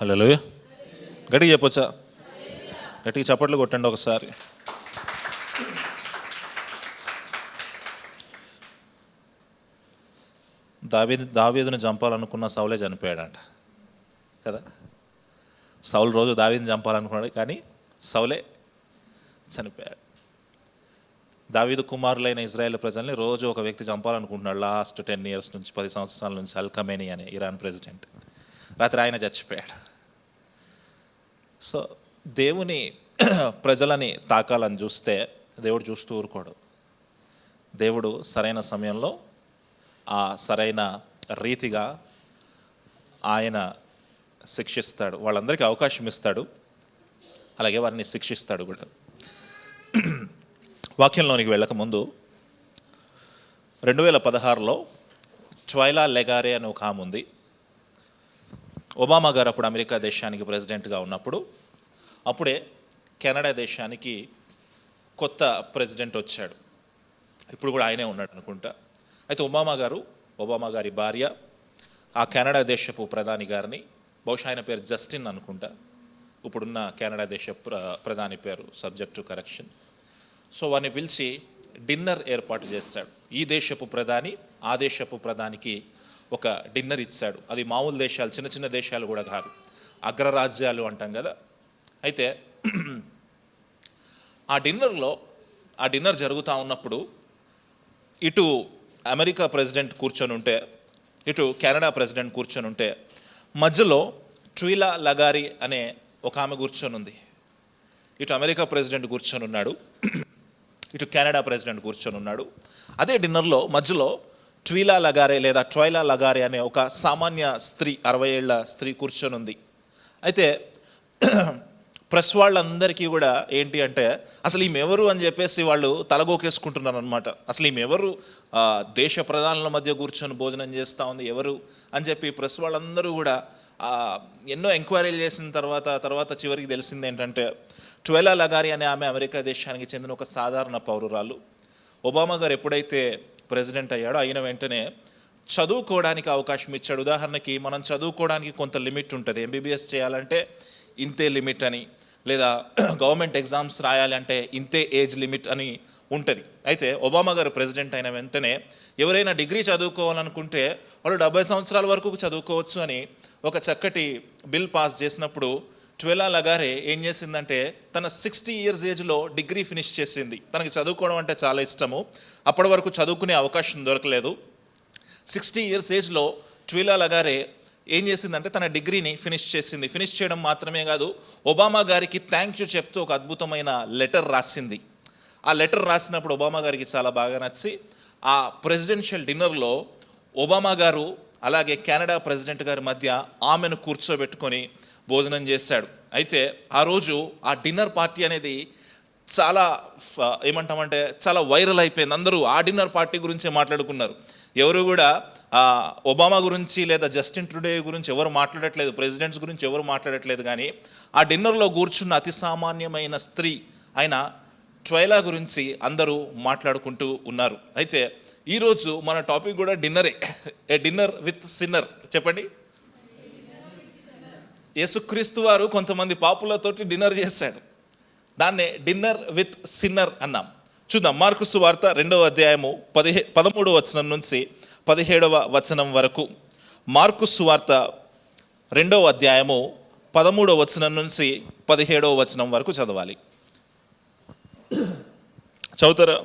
హల్లెలూయా. గట్టిగా చెప్పొచ్చా? గట్టిగా చప్పట్లు కొట్టండి ఒకసారి. దావీదుని చంపాలనుకున్న సౌలే చనిపోయాడంట కదా. సౌలు రోజు దావీదుని చంపాలనుకున్నాడు, కానీ సౌలే చనిపోయాడు. దావీదు కుమారులైన ఇజ్రాయేల్ ప్రజల్ని రోజు ఒక వ్యక్తి చంపాలనుకుంటున్నాడు. లాస్ట్ 10 years నుంచి, 10 సంవత్సరాల నుంచి అల్ ఖమేనీ అనే ఇరాన్ ప్రెసిడెంట్. రాత్రి ఆయన చచ్చిపోయాడు. సో దేవుని ప్రజలని తాకాలని చూస్తే దేవుడు చూస్తూ ఊరుకోడు. దేవుడు సరైన సమయంలో ఆ సరైన రీతిగా ఆయన శిక్షిస్తాడు. వాళ్ళందరికీ అవకాశం ఇస్తాడు, అలాగే వారిని శిక్షిస్తాడు కూడా. వాక్యంలోనికి వెళ్ళకముందు 2016లో ట్వైలా లెగారే అని ఒక ఆమె ఉంది. ఒబామా గారు అప్పుడు అమెరికా దేశానికి ప్రెసిడెంట్గా ఉన్నప్పుడు, అప్పుడే కెనడా దేశానికి కొత్త ప్రెసిడెంట్ వచ్చాడు. ఇప్పుడు కూడా ఆయనే ఉన్నాడు అనుకుంటా. అయితే ఒబామా గారి భార్య ఆ కెనడా దేశపు ప్రధాని గారిని, బహుశా ఆయన పేరు జస్టిన్ అనుకుంటా, ఇప్పుడున్న కెనడా దేశ ప్రధాని పేరు, సబ్జెక్ట్ టు కరెక్షన్. సో వారిని పిలిచి డిన్నర్ ఏర్పాటు చేశాడు. ఈ దేశపు ప్రధాని ఆ దేశపు ప్రధానికి ఒక డిన్నర్ ఇచ్చాడు. అది మామూలు దేశాలు, చిన్న చిన్న దేశాలు కూడా కాదు, అగ్రరాజ్యాలు అంటాం కదా. అయితే ఆ డిన్నర్ జరుగుతూ ఉన్నప్పుడు ఇటు అమెరికా ప్రెసిడెంట్ కూర్చొని ఉంటే, ఇటు కెనడా ప్రెసిడెంట్ కూర్చొని ఉంటే, మధ్యలో ట్వైలా లెగారే అనే ఒక ఆమె కూర్చొని ఉంది. ఇటు అమెరికా ప్రెసిడెంట్ కూర్చొని ఉన్నాడు, ఇటు కెనడా ప్రెసిడెంట్ కూర్చొని ఉన్నాడు. అదే డిన్నర్లో మధ్యలో ట్వైలా లెగారే అనే ఒక సామాన్య స్త్రీ, 60 ఏళ్ల స్త్రీ కూర్చొని ఉంది. అయితే ప్రెస్ వాళ్ళందరికీ కూడా ఏంటి అంటే, అసలు ఈమె ఎవరు అని చెప్పేసి వాళ్ళు తలగోకేసుకుంటున్నారు అనమాట. అసలు ఈమె ఎవరు, దేశ ప్రధానుల మధ్య కూర్చొని భోజనం చేస్తూ ఉంది ఎవరు అని చెప్పి ప్రెస్ వాళ్ళందరూ కూడా ఎన్నో ఎంక్వైరీలు చేసిన తర్వాత చివరికి తెలిసింది ఏంటంటే, ట్వైలా లెగారే అనే ఆమె అమెరికా దేశానికి చెందిన ఒక సాధారణ పౌరురాలు. ఒబామా గారు ఎప్పుడైతే ప్రెసిడెంట్ అయ్యాడో అయిన వెంటనే చదువుకోవడానికి అవకాశం ఇచ్చాడు. ఉదాహరణకి మనం చదువుకోవడానికి కొంత లిమిట్ ఉంటుంది. ఎంబీబీఎస్ చేయాలంటే ఇంతే లిమిట్ అని, లేదా గవర్నమెంట్ ఎగ్జామ్స్ రాయాలి అంటే ఇంతే ఏజ్ లిమిట్ అని ఉంటుంది. అయితే ఒబామా గారు ప్రెసిడెంట్ అయిన వెంటనే ఎవరైనా డిగ్రీ చదువుకోవాలనుకుంటే వాళ్ళు 70 సంవత్సరాల వరకు చదువుకోవచ్చు అని ఒక చక్కటి బిల్ పాస్ చేసినప్పుడు, ట్వైలా లెగారే ఏం చేసిందంటే తన 60 years ఏజ్లో డిగ్రీ ఫినిష్ చేసింది. తనకి చదువుకోవడం అంటే చాలా ఇష్టము, అప్పటి వరకు చదువుకునే అవకాశం దొరకలేదు. 60 years ఏజ్లో ట్వైలా లెగారే ఏం చేసిందంటే తన డిగ్రీని ఫినిష్ చేసింది. ఫినిష్ చేయడం మాత్రమే కాదు, ఒబామా గారికి థ్యాంక్ యూ చెప్తూ ఒక అద్భుతమైన లెటర్ రాసింది. ఆ లెటర్ రాసినప్పుడు ఒబామా గారికి చాలా బాగా నచ్చి ఆ ప్రెసిడెన్షియల్ డిన్నర్లో ఒబామా గారు అలాగే కెనడా ప్రెసిడెంట్ గారి మధ్య ఆమెను కూర్చోబెట్టుకొని భోజనం చేశాడు. అయితే ఆ రోజు ఆ డిన్నర్ పార్టీ అనేది చాలా ఏమంటామంటే చాలా వైరల్ అయిపోయింది. అందరూ ఆ డిన్నర్ పార్టీ గురించే మాట్లాడుకున్నారు. ఎవరు కూడా ఒబామా గురించి లేదా జస్టిన్ ట్రూడో గురించి ఎవరు మాట్లాడట్లేదు, ప్రెసిడెంట్స్ గురించి ఎవరు మాట్లాడట్లేదు. కానీ ఆ డిన్నర్లో కూర్చున్న అతి సామాన్యమైన స్త్రీ అయిన ట్వైలా గురించి అందరూ మాట్లాడుకుంటూ ఉన్నారు. అయితే ఈరోజు మన టాపిక్ కూడా డిన్నరే, ఏ డిన్నర్ విత్ సిన్నర్. చెప్పండి. యేసుక్రీస్తు వారు కొంతమంది పాపులతోటి డిన్నర్ చేశాడు, దాన్నే డిన్నర్ విత్ సిన్నర్ అన్నాం. చూద్దాం. మార్కు సువార్త 2వ అధ్యాయము 13వ వచనం నుంచి 17వ వచనం వరకు. మార్కు సువార్త 2వ అధ్యాయము 13వ వచనం నుంచి 17వ వచనం వరకు చదవాలి. చదువుతారా?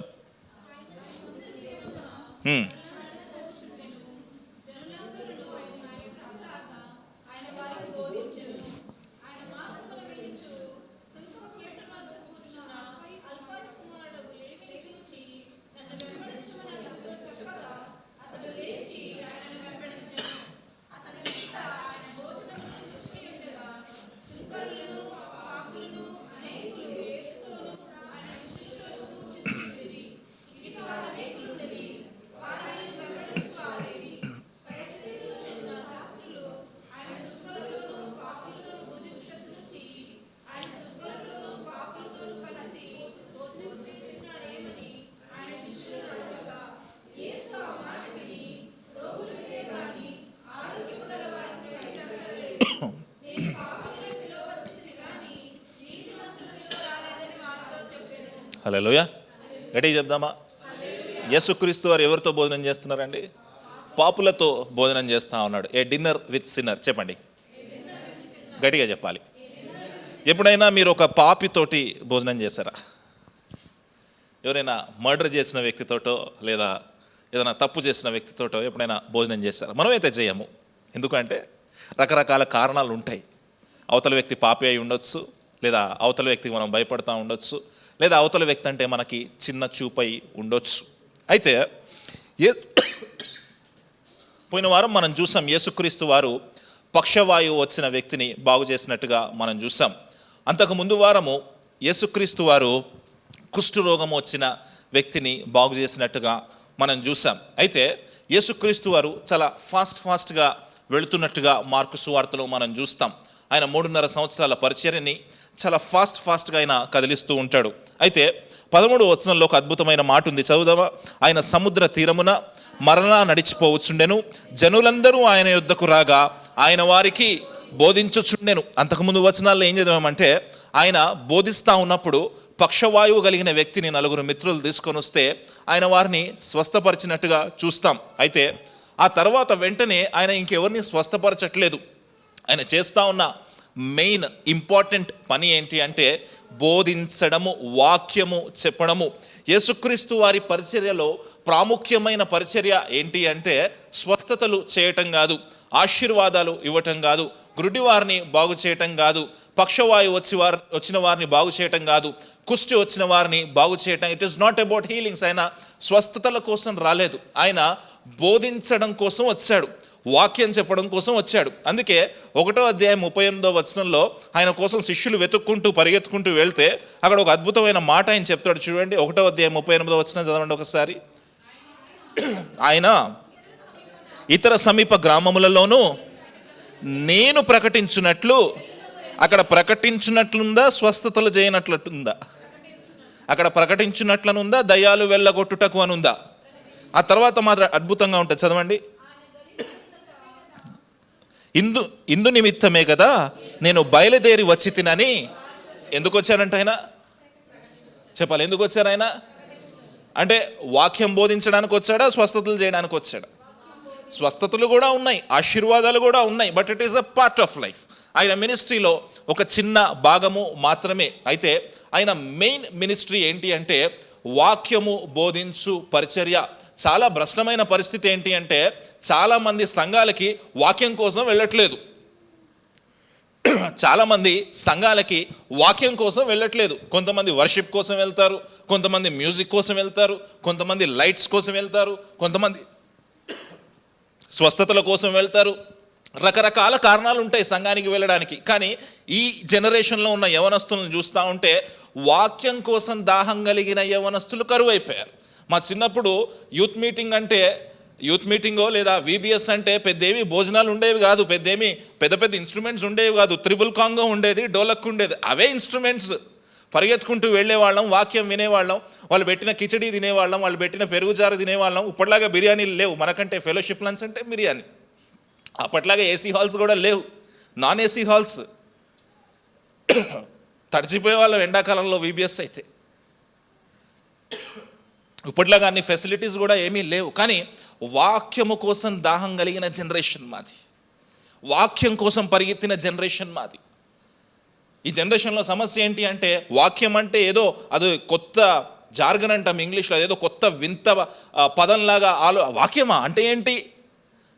హల్లెలూయా, గట్టిగా చెప్దామా? యేసుక్రీస్తు వారు ఎవరితో భోజనం చేస్తున్నారండి? పాపులతో భోజనం చేస్తూ ఉన్నాడు. ఏ డిన్నర్ విత్ సిన్నర్. చెప్పండి, గట్టిగా చెప్పాలి. ఎప్పుడైనా మీరు ఒక పాపితోటి భోజనం చేశారా? ఎవరైనా మర్డర్ చేసిన వ్యక్తితోటో లేదా ఏదైనా తప్పు చేసిన వ్యక్తితోటో ఎప్పుడైనా భోజనం చేశారా? మనమైతే చేయము. ఎందుకంటే రకరకాల కారణాలు ఉంటాయి. అవతల వ్యక్తి పాపి అయి ఉండొచ్చు, లేదా అవతల వ్యక్తికి మనం భయపడతా ఉండొచ్చు, లేదా అవతల వ్యక్తి అంటే మనకి చిన్న చూపై ఉండొచ్చు. అయితే పోయిన వారం మనం చూసాం, యేసుక్రీస్తు వారు పక్షవాయువు వచ్చిన వ్యక్తిని బాగు చేసినట్టుగా మనం చూసాం. అంతకు ముందు వారము యేసుక్రీస్తు వారు కుష్ఠరోగం వచ్చిన వ్యక్తిని బాగు చేసినట్టుగా మనం చూసాం. అయితే యేసుక్రీస్తు వారు చాలా ఫాస్ట్గా వెళుతున్నట్టుగా మార్కు సువార్తలో మనం చూస్తాం. ఆయన 3.5 సంవత్సరాల పరిచర్యని చాలా ఫాస్ట్గా ఆయన కదిలిస్తూ ఉంటాడు. అయితే 13వ వచనంలో ఒక అద్భుతమైన మాట ఉంది, చదువుదామా? ఆయన సముద్ర తీరమున మరలా నడిచిపోవచ్చుండెను, జనులందరూ ఆయన యొద్దకు రాగా ఆయన వారికి బోధించుచుండెను. అంతకుముందు వచనాల్లో ఏం చదివామంటే, ఆయన బోధిస్తూ ఉన్నప్పుడు పక్షవాయువు కలిగిన వ్యక్తిని 4 మిత్రులు తీసుకొని వస్తే ఆయన వారిని స్వస్థపరిచినట్టుగా చూస్తాం. అయితే ఆ తర్వాత వెంటనే ఆయన ఇంకెవరిని స్వస్థపరచట్లేదు. ఆయన చేస్తూ ఉన్న మెయిన్ ఇంపార్టెంట్ పని ఏంటి అంటే బోధించడము, వాక్యము చెప్పడము. యేసుక్రీస్తు వారి పరిచర్యలో ప్రాముఖ్యమైన పరిచర్య ఏంటి అంటే స్వస్థతలు చేయటం కాదు, ఆశీర్వాదాలు ఇవ్వటం కాదు, గుడ్డివారిని బాగు చేయటం కాదు, పక్షవాయువు వచ్చిన వారిని బాగు చేయటం కాదు, కుష్టి వచ్చిన వారిని బాగు చేయటం. It is not about healings. ఆయన స్వస్థతల కోసం రాలేదు, ఆయన బోధించడం కోసం వచ్చాడు, వాక్యం చెప్పడం కోసం వచ్చాడు. అందుకే 1వ అధ్యాయం 38వ వచనంలో ఆయన కోసం శిష్యులు వెతుక్కుంటూ పరిగెత్తుకుంటూ వెళ్తే అక్కడ ఒక అద్భుతమైన మాట ఆయన చెప్తాడు. చూడండి, 1వ అధ్యాయం 38వ వచనం చదవండి ఒకసారి. ఆయన ఇతర సమీప గ్రామములలోనూ నేను ప్రకటించినట్లు, అక్కడ ప్రకటించినట్లుందా, స్వస్థతలు చేయనట్లుందా? అక్కడ ప్రకటించినట్లనుందా, దయ్యాలు వెళ్ళగొట్టుటకు అనుందా? ఆ తర్వాత మాత్రం అద్భుతంగా ఉంటుంది, చదవండి. ఇందు నిమిత్తమే కదా నేను బయలుదేరి వచ్చి తినని. ఎందుకు వచ్చారంట ఆయన? చెప్పాలి, ఎందుకు వచ్చారు ఆయన? అంటే వాక్యం బోధించడానికి వచ్చాడా, స్వస్థతలు చేయడానికి వచ్చాడా? స్వస్థతలు కూడా ఉన్నాయి, ఆశీర్వాదాలు కూడా ఉన్నాయి, but it is a part of life. ఆయన మినిస్ట్రీలో ఒక చిన్న భాగము మాత్రమే. అయితే ఆయన మెయిన్ మినిస్ట్రీ ఏంటి అంటే వాక్యము బోధించు పరిచర్య. చాలా భ్రష్టమైన పరిస్థితి ఏంటి అంటే చాలామంది సంఘాలకి వాక్యం కోసం వెళ్ళట్లేదు. చాలామంది సంఘాలకి వాక్యం కోసం వెళ్ళట్లేదు. కొంతమంది వర్షిప్ కోసం వెళ్తారు, కొంతమంది మ్యూజిక్ కోసం వెళ్తారు, కొంతమంది లైట్స్ కోసం వెళ్తారు, కొంతమంది స్వస్థతల కోసం వెళ్తారు. రకరకాల కారణాలు ఉంటాయి సంఘానికి వెళ్ళడానికి. కానీ ఈ జనరేషన్లో ఉన్న యవనస్తులను చూస్తూ ఉంటే వాక్యం కోసం దాహం కలిగిన యవనస్తులు కరువైపోయారు. మా చిన్నప్పుడు యూత్ మీటింగో లేదా VBS అంటే పెద్దేమి భోజనాలు ఉండేవి కాదు, పెద్ద ఇన్స్ట్రుమెంట్స్ ఉండేవి కాదు. త్రిబుల్ కాంగో ఉండేది, డోలక్ ఉండేది, అవే ఇన్స్ట్రుమెంట్స్. పరిగెత్తుకుంటూ వెళ్ళేవాళ్ళం, వాక్యం వినేవాళ్ళం, వాళ్ళు పెట్టిన కిచడీ తినేవాళ్ళం, వాళ్ళు పెట్టిన పెరుగుజారు తినేవాళ్ళం. ఇప్పటిలాగా బిర్యానీలు లేవు, మనకంటే ఫెలోషిప్ లంచ్ అంటే బిర్యానీ. అప్పట్లాగా AC హాల్స్ కూడా లేవు, నాన్ AC హాల్స్. తడిచిపోయేవాళ్ళం ఎండాకాలంలో VBS అయితే. ఇప్పట్లాగా అన్ని ఫెసిలిటీస్ కూడా ఏమీ లేవు. కానీ వాక్యము కోసం దాహం కలిగిన జనరేషన్ మాది, వాక్యం కోసం పరిగెత్తిన జనరేషన్ మాది. ఈ జనరేషన్లో సమస్య ఏంటి అంటే వాక్యం అంటే ఏదో అది కొత్త జార్గన్ అంటాం ఇంగ్లీష్లో, ఏదో కొత్త వింత పదంలాగా వాక్యమా అంటే ఏంటి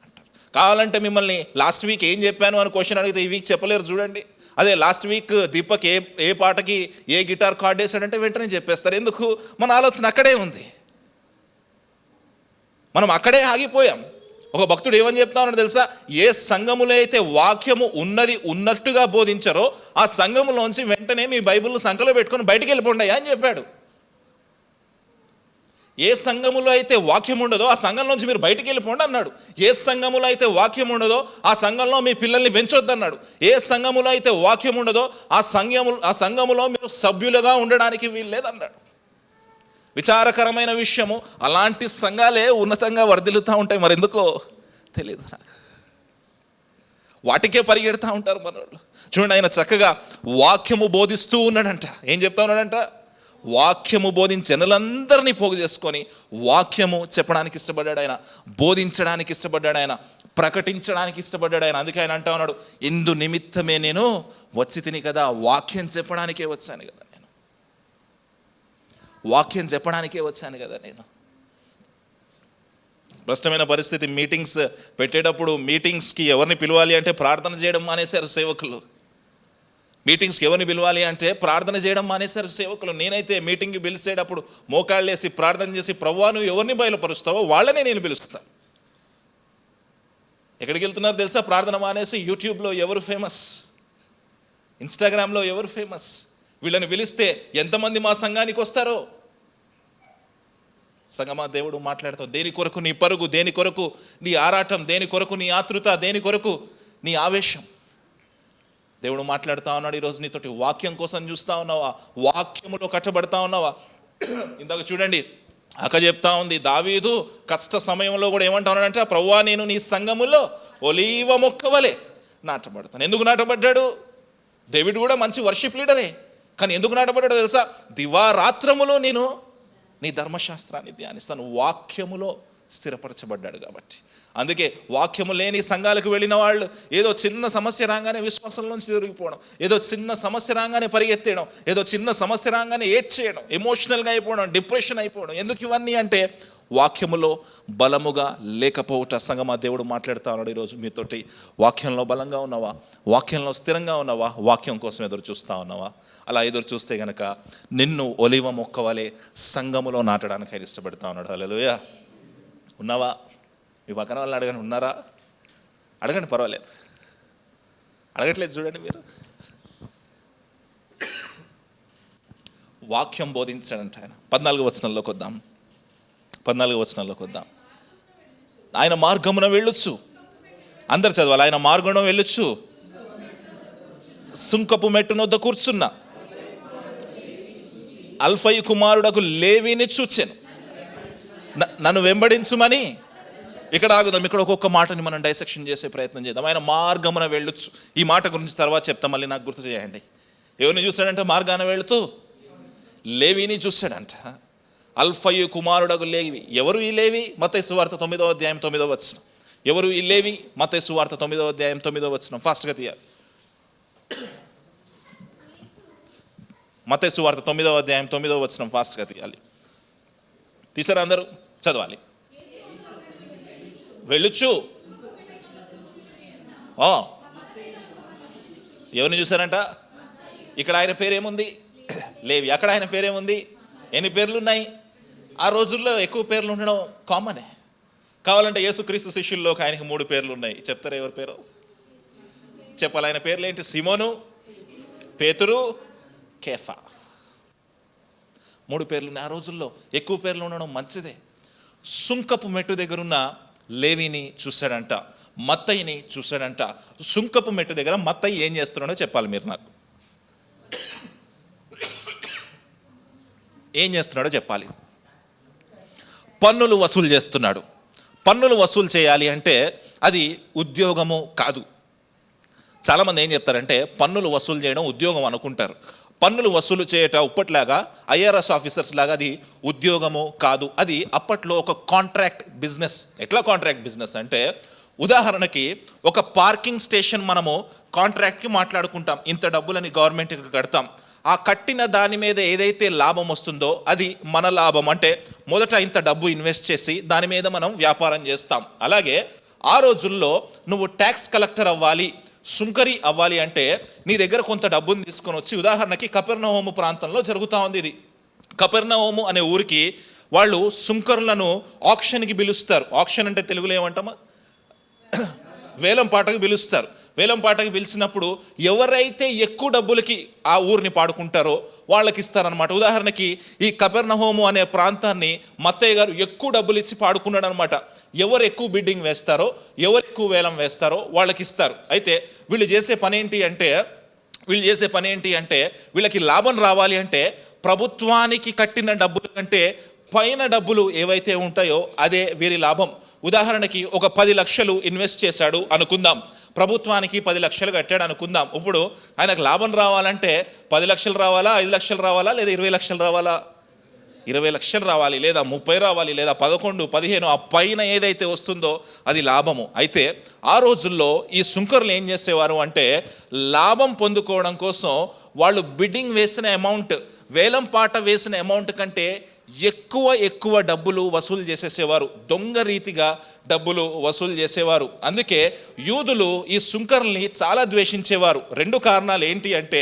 అంటారు. కావాలంటే మిమ్మల్ని లాస్ట్ వీక్ ఏం చెప్పాను అని క్వశ్చన్ అడిగితే ఈ వీక్ చెప్పలేరు. చూడండి, అదే లాస్ట్ వీక్ దీపక్ ఏ పాటకి ఏ గిటార్ కార్డ్ వేసాడంటే వెంటనే చెప్పేస్తారు. ఎందుకు? మన ఆలోచన అక్కడే ఉంది, మనం అక్కడే ఆగిపోయాం. ఒక భక్తుడు ఏమని చెప్తా ఉన్నాడు తెలుసా? ఏ సంఘములో అయితే వాక్యము ఉన్నట్టుగా బోధించారో ఆ సంఘములోంచి వెంటనే మీ బైబిల్ సంఖ్యలో పెట్టుకొని బయటికి వెళ్ళిపోండి అని చెప్పాడు. ఏ సంఘములో అయితే వాక్యం ఉండదో ఆ సంఘంలోంచి మీరు బయటికి వెళ్ళిపోండి అన్నాడు. ఏ సంఘములో అయితే వాక్యం ఉండదో ఆ సంఘంలో మీ పిల్లల్ని పెంచొద్దు అన్నాడు. ఏ సంఘములో అయితే వాక్యం ఉండదో ఆ సంఘములో మీరు సభ్యులుగా ఉండడానికి వీల్లేదన్నాడు. విచారకరమైన విషయము, అలాంటి సంఘాలే ఉన్నతంగా వర్ధిల్లుతూ ఉంటాయి. మరి ఎందుకో తెలియదు నాకు, వాటికే పరిగెడుతూ ఉంటారు మనోళ్ళు. చూడండి, ఆయన చక్కగా వాక్యము బోధిస్తూ ఉన్నాడంట. ఏం చెప్తా ఉన్నాడంట? వాక్యము బోధించి జనులందరినీ పోగు చేసుకొని వాక్యము చెప్పడానికి ఇష్టపడ్డాడు ఆయన, బోధించడానికి ఇష్టపడ్డాడు ఆయన, ప్రకటించడానికి ఇష్టపడ్డాడు ఆయన. అందుకే ఆయన అంటా ఉన్నాడు, ఇందు నిమిత్తమే నేను వచ్చి తిని కదా, వాక్యం చెప్పడానికే వచ్చాను కదా నేను, వాక్యం చెప్పడానికే వచ్చాను కదా నేను. భ్రష్టమైన పరిస్థితి, మీటింగ్స్ పెట్టేటప్పుడు మీటింగ్స్కి ఎవరిని పిలవాలి అంటే ప్రార్థన చేయడం మానేశారు సేవకులు. మీటింగ్స్కి ఎవరిని పిలవాలి అంటే ప్రార్థన చేయడం మానేశారు సేవకులు. నేనైతే మీటింగ్కి పిలిచేటప్పుడు మోకాళ్ళు వేసి ప్రార్థన చేసి, ప్రభువా నువ్వు ఎవరిని బయలుపరుస్తావో వాళ్ళనే నేను పిలుస్తాను. ఎక్కడికి వెళ్తున్నారు తెలుసా? ప్రార్థన మానేసి యూట్యూబ్లో ఎవరు ఫేమస్, ఇన్స్టాగ్రామ్లో ఎవరు ఫేమస్, వీళ్ళని పిలిస్తే ఎంతమంది మా సంఘానికి వస్తారో. సంగమా, దేవుడు మాట్లాడతావు. దేని కొరకు నీ పరుగు, దేని కొరకు నీ ఆరాటం, దేని కొరకు నీ ఆతృత, దేని కొరకు నీ ఆవేశం. దేవుడు మాట్లాడుతూ ఉన్నాడు ఈరోజు నీతోటి. వాక్యం కోసం చూస్తూ ఉన్నావా? వాక్యములో కట్టబడతా ఉన్నావా? ఇందాక చూడండి, అక్క చెప్తా ఉంది, దావీదు కష్ట సమయంలో కూడా ఏమంటా ఉన్నాడంటే, ప్రభువా నేను నీ సంఘములో ఒలీవ మొక్క వలె నాటబడతాను. ఎందుకు నాటబడ్డాడు? డేవిడ్ కూడా మంచి వర్షిప్ లీడరే, కానీ ఎందుకు నాటబడ్డాడు తెలుసా? దివారాత్రములో నేను నీ ధర్మశాస్త్రాన్ని ధ్యానిస్తాను. వాక్యములో స్థిరపరచబడ్డాడు కాబట్టి. అందుకే వాక్యము లేని సంఘాలకు వెళ్ళిన వాళ్ళు ఏదో చిన్న సమస్య రాగానే విశ్వాసం నుంచి తిరిగిపోవడం, ఏదో చిన్న సమస్య రాగానే పరిగెత్తేయడం, ఏదో చిన్న సమస్య రాగానే ఏడ్చేయడం, ఎమోషనల్గా అయిపోవడం, డిప్రెషన్ అయిపోవడం. ఎందుకు ఇవన్నీ అంటే వాక్యములో బలముగా లేకపోవట. సంగమా, దేవుడు మాట్లాడుతూ ఉన్నాడు ఈరోజు మీతోటి. వాక్యంలో బలంగా ఉన్నావా? వాక్యంలో స్థిరంగా ఉన్నావా? వాక్యం కోసం ఎదురు చూస్తూ ఉన్నావా? అలా ఎదురు చూస్తే గనక నిన్ను ఒలివ మొక్క వలె సంఘములో నాటడానికి ఆయన ఇష్టపడతా ఉన్నాడు. హల్లెలూయా. ఉన్నావా? మీ పక్కన వాళ్ళని అడగండి, ఉన్నారా? అడగండి, పర్వాలేదు. అడగట్లేదు చూడండి మీరు. వాక్యం బోధించాడంట ఆయన. 14వ వచనంలోకి వద్దాం. 14వ వచనంలోకి వద్దాం. ఆయన మార్గమున వెళ్ళొచ్చు. అందరు చదవాలి. ఆయన మార్గమున వెళ్ళొచ్చు, సుంకపు మెట్టునొద్ద కూర్చున్న అల్ఫయి కుమారుడకు లేవిని చూచెను, నన్ను వెంబడించుమని. ఇక్కడ ఆగుదాం. ఇక్కడ ఒక్కొక్క మాటని మనం డైసెక్షన్ చేసే ప్రయత్నం చేద్దాం. ఆయన మార్గమున వెళ్ళొచ్చు. ఈ మాట గురించి తర్వాత చెప్తాం, మళ్ళీ నాకు గుర్తు చేయండి. ఎవరిని చూశాడంటే మార్గాన వెళుతూ లేవిని చూశాడంట. అల్ఫయి కుమారుడకు లేవి. ఎవరు ఈ లేవి? మత్తయి సువార్త 9వ అధ్యాయం 9వ వచనం. ఎవరు ఈ లేవి? మత్తయి సువార్త 9వ అధ్యాయం 9వ వచనం. ఫాస్ట్గా తీయాలి. మత్తయి సువార్త 9వ అధ్యాయం 9వ వచనం ఫాస్ట్గా తీయాలి. తీసారా అందరూ? చదవాలి. వెళ్ళొచ్చు. ఎవరిని చూసారంట? ఇక్కడ ఆయన పేరేముంది? లేవి. అక్కడ ఆయన పేరేముంది? ఎన్ని పేర్లు ఉన్నాయి? ఆ రోజుల్లో ఎక్కువ పేర్లు ఉండడం కామనే. కావాలంటే యేసుక్రీస్తు శిష్యుల్లోకి ఆయనకి 3 పేర్లు ఉన్నాయి. చెప్తారా ఎవరి పేరు? చెప్పాలి. ఆయన పేర్లు ఏంటి? సిమోను, పేతురు, కేఫా. 3 పేర్లు ఉన్నాయి. ఆ రోజుల్లో ఎక్కువ పేర్లు ఉండడం మంచిదే. సుంకపు మెట్టు దగ్గరున్న లేవిని చూశాడంట, మత్తయిని చూశాడంట. సుంకపు మెట్టు దగ్గర మత్తయి ఏం చేస్తున్నాడో చెప్పాలి మీరు నాకు. ఏం చేస్తున్నాడో చెప్పాలి. పన్నులు వసూలు చేస్తున్నాడు. పన్నులు వసూలు చేయాలి అంటే అది ఉద్యోగము కాదు. చాలామంది ఏం చెప్తారంటే పన్నులు వసూలు చేయడం ఉద్యోగం అనుకుంటారు. పన్నులు వసూలు చేయట ఇప్పట్లాగా ఐఆర్ఎస్ ఆఫీసర్స్ లాగా అది ఉద్యోగము కాదు. అది అప్పట్లో ఒక కాంట్రాక్ట్ బిజినెస్. ఎట్లా కాంట్రాక్ట్ బిజినెస్ అంటే, ఉదాహరణకి ఒక పార్కింగ్ స్టేషన్ మనము కాంట్రాక్ట్కి మాట్లాడుకుంటాం. ఇంత డబ్బులని గవర్నమెంట్కి కడతాం. ఆ కట్టిన దాని మీద ఏదైతే లాభం వస్తుందో అది మన లాభం. అంటే మొదట ఇంత డబ్బు ఇన్వెస్ట్ చేసి దాని మీద మనం వ్యాపారం చేస్తాం. అలాగే ఆ రోజుల్లో నువ్వు ట్యాక్స్ కలెక్టర్ అవ్వాలి, సుంకరి అవ్వాలి అంటే నీ దగ్గర కొంత డబ్బుని తీసుకొని వచ్చి, ఉదాహరణకి కపెర్నహూము ప్రాంతంలో జరుగుతూ ఉంది ఇది. కపెర్నహూము అనే ఊరికి వాళ్ళు సుంకరులను ఆక్షన్కి పిలుస్తారు. ఆక్షన్ అంటే తెలుగులో ఏమంటామా? వేలం పాటకు పిలుస్తారు. వేలం పాటకి పిలిచినప్పుడు ఎవరైతే ఎక్కువ డబ్బులకి ఆ ఊరిని పాడుకుంటారో వాళ్ళకి ఇస్తారనమాట. ఉదాహరణకి ఈ కపెర్నహూము అనే ప్రాంతాన్ని మత్తయ్య గారు ఎక్కువ డబ్బులు ఇచ్చి పాడుకున్నాడు అనమాట. ఎవరు ఎక్కువ బిడ్డింగ్ వేస్తారో, ఎవరు ఎక్కువ వేలం వేస్తారో వాళ్ళకి ఇస్తారు. అయితే వీళ్ళు చేసే పని ఏంటి అంటే వీళ్ళకి లాభం రావాలి అంటే ప్రభుత్వానికి కట్టిన డబ్బుల కంటే పైన డబ్బులు ఏవైతే ఉంటాయో అదే వీరి లాభం. ఉదాహరణకి ఒక 10 లక్షలు ఇన్వెస్ట్ చేశాడు అనుకుందాం. ప్రభుత్వానికి 10 లక్షలు కట్టాడు అనుకుందాం. ఇప్పుడు ఆయనకు లాభం రావాలంటే 10 లక్షలు రావాలా, 5 లక్షలు రావాలా, లేదా 20 లక్షలు రావాలా? 20 లక్షలు రావాలి, లేదా 30 రావాలి, లేదా 11, 15 ఆ పైన ఏదైతే వస్తుందో అది లాభము. అయితే ఆ రోజుల్లో ఈ సుంకరులు ఏం చేసేవారు అంటే లాభం పొందుకోవడం కోసం వాళ్ళు బిడ్డింగ్ వేసిన అమౌంట్, వేలం పాట వేసిన అమౌంట్ కంటే ఎక్కువ డబ్బులు వసూలు చేసేసేవారు. దొంగ రీతిగా డబ్బులు వసూలు చేసేవారు. అందుకే యూదులు ఈ సుంకరుల్ని చాలా ద్వేషించేవారు. 2 కారణాలు ఏంటి అంటే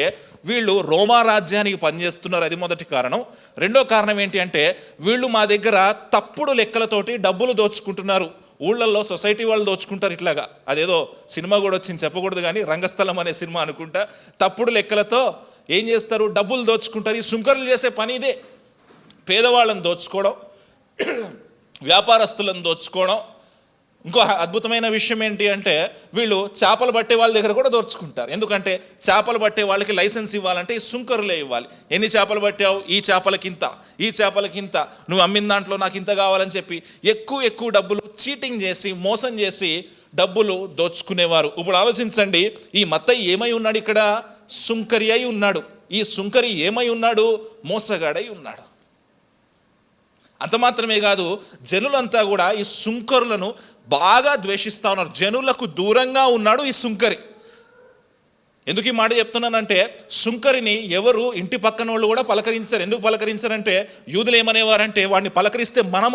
వీళ్ళు రోమా రాజ్యానికి పనిచేస్తున్నారు, అది మొదటి కారణం. రెండో కారణం ఏంటి అంటే వీళ్ళు మా దగ్గర తప్పుడు లెక్కలతోటి డబ్బులు దోచుకుంటున్నారు. ఊళ్ళల్లో సొసైటీ వాళ్ళు దోచుకుంటారు ఇట్లాగా. అదేదో సినిమా కూడా వచ్చింది, చెప్పకూడదు కానీ, రంగస్థలం అనే సినిమా అనుకుంటా. తప్పుడు లెక్కలతో ఏం చేస్తారు? డబ్బులు దోచుకుంటారు. ఈ సుంకరులు చేసే పని ఇదే. పేదవాళ్ళని దోచుకోవడం, వ్యాపారస్తులను దోచుకోవడం. ఇంకో అద్భుతమైన విషయం ఏంటి అంటే వీళ్ళు చేపలు పట్టే వాళ్ళ దగ్గర కూడా దోచుకుంటారు. ఎందుకంటే చేపలు పట్టే వాళ్ళకి లైసెన్స్ ఇవ్వాలంటే ఈ సుంకరులే ఇవ్వాలి. ఎన్ని చేపలు పట్టావు? ఈ చేపలకింత, ఈ చేపలకింత, నువ్వు అమ్మిన దాంట్లో నాకు ఇంత కావాలని చెప్పి ఎక్కువ డబ్బులు చీటింగ్ చేసి, మోసం చేసి డబ్బులు దోచుకునేవారు. ఇప్పుడు ఆలోచించండి, ఈ మత్తయి ఏమై ఉన్నాడు ఇక్కడ? సుంకరి అయి ఉన్నాడు. ఈ సుంకరి ఏమై ఉన్నాడు? మోసగాడై ఉన్నాడు. అంత మాత్రమే కాదు, జనులంతా కూడా ఈ సుంకరులను బాగా ద్వేషిస్తూ ఉన్నారు. జనులకు దూరంగా ఉన్నాడు ఈ సుంకరి. ఎందుకు ఈ మాట చెప్తున్నానంటే సుంకరిని ఎవరు ఇంటి పక్కన వాళ్ళు కూడా పలకరించారు. ఎందుకు పలకరించారంటే యూదులు ఏమనేవారంటే వాడిని పలకరిస్తే మనం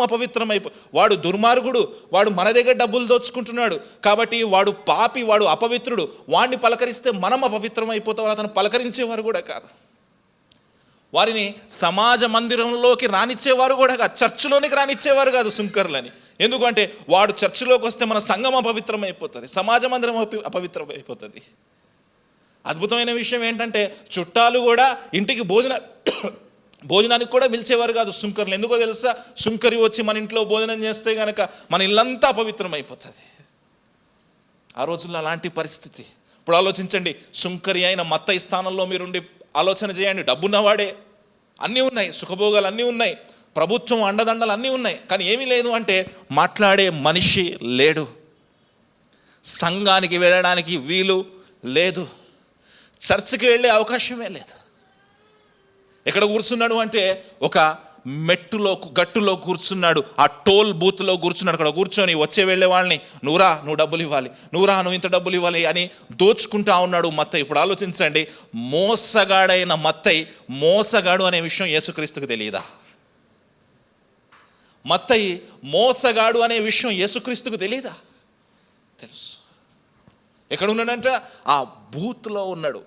వాడు దుర్మార్గుడు, వాడు మన దగ్గర డబ్బులు దోచుకుంటున్నాడు కాబట్టి వాడు పాపి, వాడు అపవిత్రుడు, వాడిని పలకరిస్తే మనం అపవిత్రం అయిపోతాం. అతను పలకరించేవారు కూడా కాదు. వారిని సమాజ మందిరంలోకి రానిచ్చేవారు కూడా కాదు, చర్చిలోనికి రానిచ్చేవారు కాదు సుంకరులని. ఎందుకంటే వాడు చర్చిలోకి వస్తే మన సంఘం అపవిత్రం అయిపోతుంది, సమాజ మందిరం అపవిత్రం అయిపోతుంది. అద్భుతమైన విషయం ఏంటంటే చుట్టాలు కూడా ఇంటికి భోజనానికి కూడా పిలిచేవారు కాదు సుంకరులు. ఎందుకో తెలుసా? సుంకరి వచ్చి మన ఇంట్లో భోజనం చేస్తే కనుక మన ఇల్లంతా అపవిత్రం అయిపోతుంది. ఆ రోజుల్లో అలాంటి పరిస్థితి. ఇప్పుడు ఆలోచించండి, సుంకరి అయిన మత్తయి స్థానంలో మీరుండి ఆలోచన చేయండి. డబ్బున్నవాడే, అన్నీ ఉన్నాయి, సుఖభోగాలు అన్నీ ఉన్నాయి, ప్రభుత్వం అండదండలు అన్నీ ఉన్నాయి, కానీ ఏమీ లేదు అంటే మాట్లాడే మనిషి లేడు. సంఘానికి వెళ్ళడానికి వీలు లేదు, చర్చికి వెళ్ళే అవకాశమే లేదు. ఎక్కడ కూర్చున్నాడు అంటే ఒక గట్టులో కూర్చున్నాడు, ఆ టోల్ బూత్లో కూర్చున్నాడు. అక్కడ కూర్చొని వచ్చే వెళ్ళే వాళ్ళని నువ్వు డబ్బులు ఇవ్వాలి, నువ్వు ఇంత డబ్బులు ఇవ్వాలి అని దోచుకుంటా ఉన్నాడు మత్తయి. ఇప్పుడు ఆలోచించండి, మోసగాడైన మత్తయి మోసగాడు అనే విషయం యేసుక్రీస్తుకు తెలియదా? మత్తయి మోసగాడు అనే విషయం యేసుక్రీస్తుకు తెలియదా? తెలుసు. ఎక్కడ ఉన్నాడంటే ఆ బూత్లో ఉన్నాడు.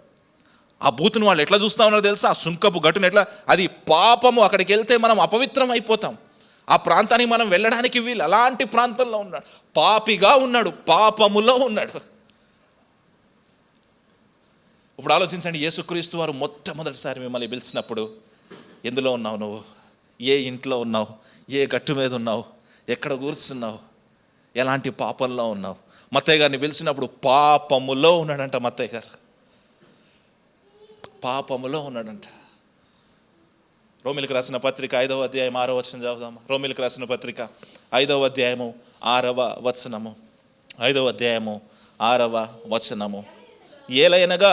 ఆ బూతును వాళ్ళు ఎట్లా చూస్తూ ఉన్నారో తెలుసా? ఆ సుంకపు గట్టును ఎట్లా, అది పాపము, అక్కడికి వెళ్తే మనం అపవిత్రం అయిపోతాం, ఆ ప్రాంతానికి మనం వెళ్ళడానికి వీలు, అలాంటి ప్రాంతంలో ఉన్నాడు. పాపిగా ఉన్నాడు, పాపములో ఉన్నాడు. ఇప్పుడు ఆలోచించండి, యేసుక్రీస్తు వారు మొట్టమొదటిసారి మిమ్మల్ని పిలిచినప్పుడు ఎందులో ఉన్నావు నువ్వు? ఏ ఇంట్లో ఉన్నావు? ఏ గట్టు మీద ఉన్నావు? ఎక్కడ కూర్చున్నావు? ఎలాంటి పాపంలో ఉన్నావు? మత్తయ్య గారిని పిలిచినప్పుడు పాపములో ఉన్నాడంట. మత్తయ్య గారు పాపములో ఉన్నాడంట. రోమిలకు రాసిన పత్రిక 5వ అధ్యాయం 6వ వచనం చదువుదామా? రోమిలకు రాసిన పత్రిక 5వ అధ్యాయము 6వ వచనము. 5వ అధ్యాయము 6వ వచనము. ఏలయనగా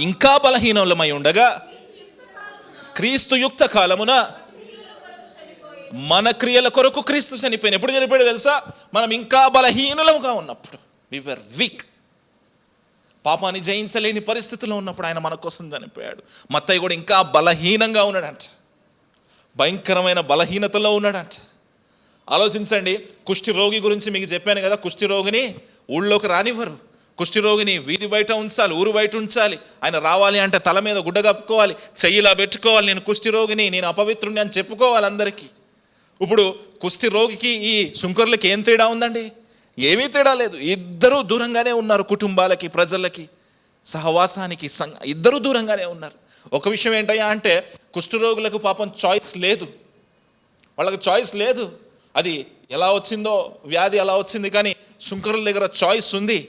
ఇంకా బలహీనములమై ఉండగా క్రీస్తు యుక్త కాలమున మన క్రియల కొరకు క్రీస్తు చనిపోయిన. ఎప్పుడు చనిపోయాడు తెలుసా? మనం ఇంకా బలహీనులముగా ఉన్నప్పుడు. వి వర్ వీక్. పాపాన్ని జయించలేని పరిస్థితిలో ఉన్నప్పుడు ఆయన మన కోసం చనిపోయాడు. మత్తయి కూడా ఇంకా బలహీనంగా ఉన్నాడంట, భయంకరమైన బలహీనతలో ఉన్నాడంట. ఆలోచించండి, కుష్టి రోగి గురించి మీకు చెప్పాను కదా. కుష్టి రోగిని ఊళ్ళోకి రానివ్వరు, కుష్టి రోగిని వీధి బయట ఉంచాలి, ఊరు బయట ఉంచాలి. ఆయన రావాలి అంటే తల మీద గుడ్డ కప్పుకోవాలి, చెయ్యిలా పెట్టుకోవాలి, నేను కుష్టి రోగిని, నేను అపవిత్రుడిని అని చెప్పుకోవాలి అందరికీ. ఇప్పుడు కుష్టి రోగికి ఈ సుంకరులకి ఏం తేడా ఉందండి? ఏమీ తేడా లేదు. ఇద్దరూ దూరంగానే ఉన్నారు, కుటుంబాలకి, ప్రజలకి, సహవాసానికి, ఇద్దరూ దూరంగానే ఉన్నారు. ఒక విషయం ఏంటయ్యా అంటే కుష్ఠరోగులకు పాపం చాయిస్ లేదు, వాళ్ళకి చాయిస్ లేదు. అది ఎలా వచ్చిందో, వ్యాధి ఎలా వచ్చింది, కానీ సుంకరుల దగ్గర చాయిస్ ఉంది.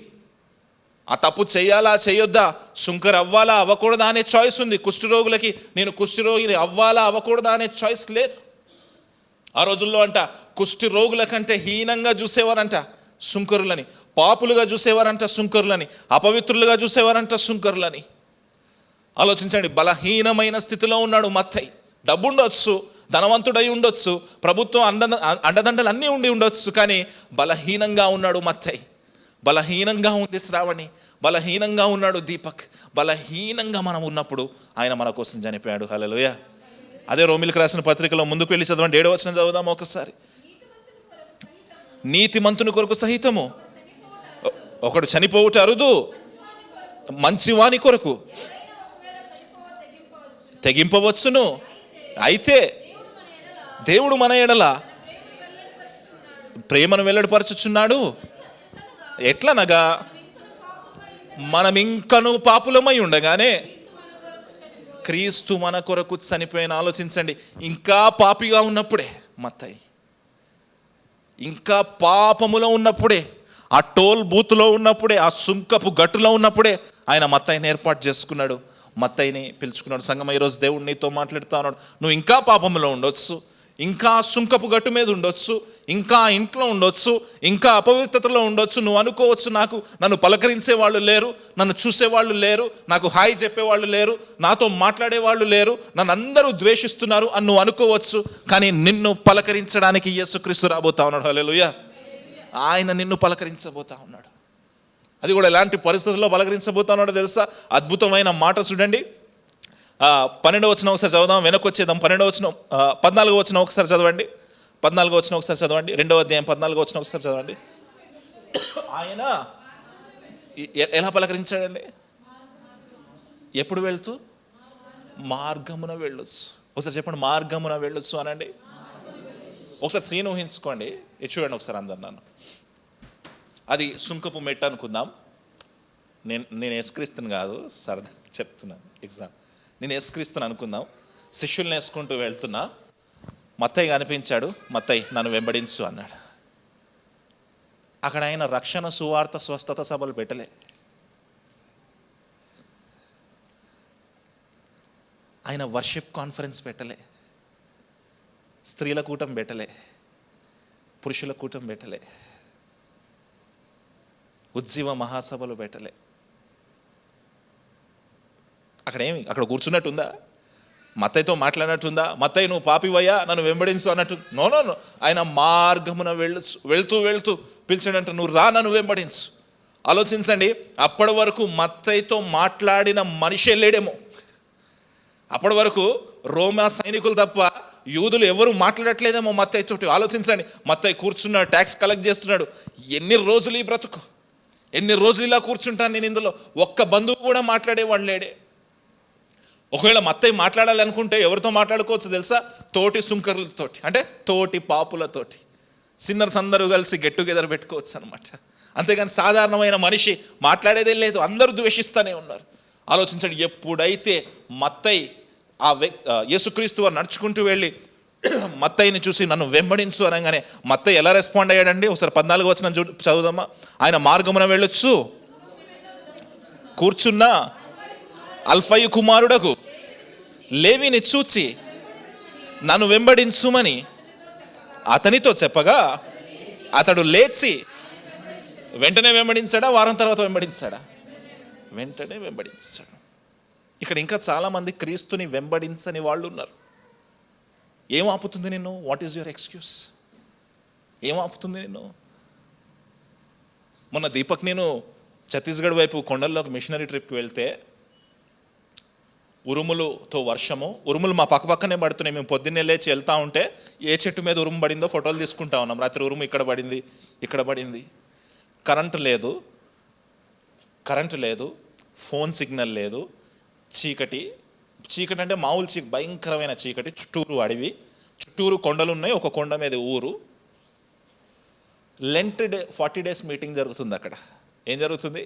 ఆ తప్పు చేయాలా చేయొద్దా, సుంకరు అవ్వాలా అవ్వకూడదా అనే చాయిస్ ఉంది. కుష్ఠరోగులకి నేను కుష్ఠరోగిని అవ్వాలా అవ్వకూడదా అనే చాయిస్ లేదు. ఆ రోజుల్లో అంట కుష్ఠి రోగుల కంటే హీనంగా చూసేవారంట సుంకరులని, పాపులుగా చూసేవారంట సుంకరులని, అపవిత్రులుగా చూసేవారంట సుంకరులని. ఆలోచించండి, బలహీనమైన స్థితిలో ఉన్నాడు మత్తయి. డబ్బు ఉండొచ్చు, ధనవంతుడై ఉండొచ్చు, ప్రభుత్వం అండదండలు అన్నీ ఉండి ఉండొచ్చు, కానీ బలహీనంగా ఉన్నాడు మత్తయి. బలహీనంగా ఉంది శ్రావణి, బలహీనంగా ఉన్నాడు దీపక్. బలహీనంగా మనం ఉన్నప్పుడు ఆయన మన కోసం చనిపోయాడు. హల్లెలూయా. అదే రోమిలకు రాసిన పత్రికలో ముందుకు వెళ్ళి చదవండి, 7వ వచనం చదువుదాం ఒకసారి. నీతిమంతుని కొరకు సహితము ఒకడు చనిపోవుట అరుదు, మంచివాని కొరకు తెగింపవచ్చును. అయితే దేవుడు మన ఎడల ప్రేమను వెల్లడిపరచుచున్నాడు. ఎట్లనగా మనం ఇంకను పాపులమై ఉండగానే క్రీస్తు మన కొరకు చనిపోయిన. ఆలోచించండి, ఇంకా పాపిగా ఉన్నప్పుడే మత్తయి, ఇంకా పాపములో ఉన్నప్పుడే, ఆ టోల్ బూత్లో ఉన్నప్పుడే, ఆ సుంకపు గట్టులో ఉన్నప్పుడే ఆయన మత్తయిని ఏర్పాటు చేసుకున్నాడు, మత్తయిని పిలుచుకున్నాడు. సంగమా, ఈరోజు దేవుడు నీతో మాట్లాడుతా ఉన్నాడు. నువ్వు ఇంకా పాపములో ఉండొచ్చు, ఇంకా సుంకపు గట్టు మీద ఉండొచ్చు, ఇంకా ఇంట్లో ఉండొచ్చు, ఇంకా అపవిత్రతలో ఉండొచ్చు. నువ్వు అనుకోవచ్చు, నన్ను పలకరించే వాళ్ళు లేరు, నన్ను చూసేవాళ్ళు లేరు, నాకు హాయ్ చెప్పేవాళ్ళు లేరు, నాతో మాట్లాడేవాళ్ళు లేరు, నన్ను అందరూ ద్వేషిస్తున్నారు అని నువ్వు అనుకోవచ్చు. కానీ నిన్ను పలకరించడానికి యేసుక్రీస్తు రాబోతా ఉన్నాడు. హల్లెలూయా. ఆయన నిన్ను పలకరించబోతా ఉన్నాడు. అది కూడా ఎలాంటి పరిస్థితుల్లో పలకరించబోతా ఉన్నాడో తెలుసా? అద్భుతమైన మాట చూడండి. 12వ వచనం ఒకసారి చదువుదాం, వెనక్కి వచ్చేద్దాం. 14వ వచనం ఒకసారి చదవండి. 14వ వచనం ఒకసారి చదవండి. 2వ అధ్యాయం 14వ వచనం ఒకసారి చదవండి. ఆయన ఎలా పలకరించాడండి? ఎప్పుడు వెళ్తూ? మార్గమున వెళ్ళొచ్చు. ఒకసారి చెప్పండి, మార్గమున వెళ్ళొచ్చు అనండి. ఒకసారి సీన్ ఊహించుకోండి, ఇది చూడండి ఒకసారి అందరు. నన్ను అది సుంకపు మెట్టు అనుకుందాం. నేను యేసుక్రీస్తుని కాదు, సరదా చెప్తున్నాను, ఎగ్జామ్. నేను యేసుక్రీస్తుని అనుకుందాం. శిష్యుల్ని వేసుకుంటూ వెళ్తున్నా, మత్తయి కనిపించాడు. మత్తయి నన్ను వెంబడించు అన్నాడు. అక్కడ ఆయన రక్షణ, సువార్త, స్వస్థత సభలు పెట్టలే. ఆయన వర్షిప్ కాన్ఫరెన్స్ పెట్టలే, స్త్రీల కూటం పెట్టలే, పురుషుల కూటం పెట్టలే, ఉజ్జీవ మహాసభలు పెట్టలే. అక్కడ కూర్చున్నట్టుందా? మత్తయితో మాట్లాడినట్టుందా? మత్తయి నువ్వు పాపివయ్యా, నన్ను వెంబడించు అన్నట్టు? నో. ఆయన మార్గమున వెళ్తూ పిలిచాడంట, నువ్వు రా, నన్ను వెంబడించు. ఆలోచించండి, అప్పటి వరకు మత్తయితో మాట్లాడిన మనిషే లేడేమో. అప్పటి వరకు రోమా సైనికులు తప్ప యూదులు ఎవరు మాట్లాడట్లేదేమో మత్తయితోటి. ఆలోచించండి, మత్తయి కూర్చున్నాడు, ట్యాక్స్ కలెక్ట్ చేస్తున్నాడు. ఎన్ని రోజులు ఈ బ్రతుకు, ఎన్ని రోజులు ఇలా కూర్చుంటాను నేను ఇందులో? ఒక్క బంధువు కూడా మాట్లాడేవాడు లేడే. ఒకవేళ మత్తయి మాట్లాడాలనుకుంటే ఎవరితో మాట్లాడుకోవచ్చు తెలుసా? తోటి సుంకరులతోటి, అంటే తోటి పాపులతోటి. సిన్నర్స్ అందరూ కలిసి గెట్ టుగెదర్ పెట్టుకోవచ్చు అనమాట. అంతేగాని సాధారణమైన మనిషి మాట్లాడేదే లేదు, అందరూ ద్వేషిస్తూనే ఉన్నారు. ఆలోచించండి, ఎప్పుడైతే మత్తయి యేసుక్రీస్తు వారు నడుచుకుంటూ వెళ్ళి మత్తయిని చూసి నన్ను వెంబడించు అనగానే మత్తయి ఎలా రెస్పాండ్ అయ్యాడండి? ఒకసారి 14వ వచనం చదువుదామా. ఆయన మార్గమున వెళ్ళొచ్చు, కూర్చున్న అల్ఫయి కుమారుడకు లేవిని చూచి నన్ను వెంబడించుమని అతనితో చెప్పగా అతడు లేచి వెంటనే వెంబడించాడా? వారం తర్వాత వెంబడించాడా? వెంటనే వెంబడించాడు. ఇక్కడ ఇంకా చాలామంది క్రీస్తుని వెంబడించని వాళ్ళు ఉన్నారు. ఏం ఆపుతుంది నిన్ను? What is your excuse? ఏం ఆపుతుంది నిన్ను? మొన్న దీపక్ నేను ఛత్తీస్గఢ్ వైపు కొండల్లోకి మిషనరీ ట్రిప్కి వెళ్తే ఉరుములతో వర్షము, ఉరుములు మా పక్కనే పడుతున్నాయి. మేము పొద్దున్నే లేచి వెళ్తూ ఉంటే ఏ చెట్టు మీద ఉరుము పడిందో ఫోటోలు తీసుకుంటా ఉన్నాం. రాత్రి ఉరుము ఇక్కడ పడింది. కరెంటు లేదు, ఫోన్ సిగ్నల్ లేదు, చీకటి అంటే మామూలు భయంకరమైన చీకటి. చుట్టూరు అడవి, చుట్టూరు కొండలు ఉన్నాయి, ఒక కొండ మీద ఊరు. లెంట్ 40 days మీటింగ్ జరుగుతుంది అక్కడ. ఏం జరుగుతుంది?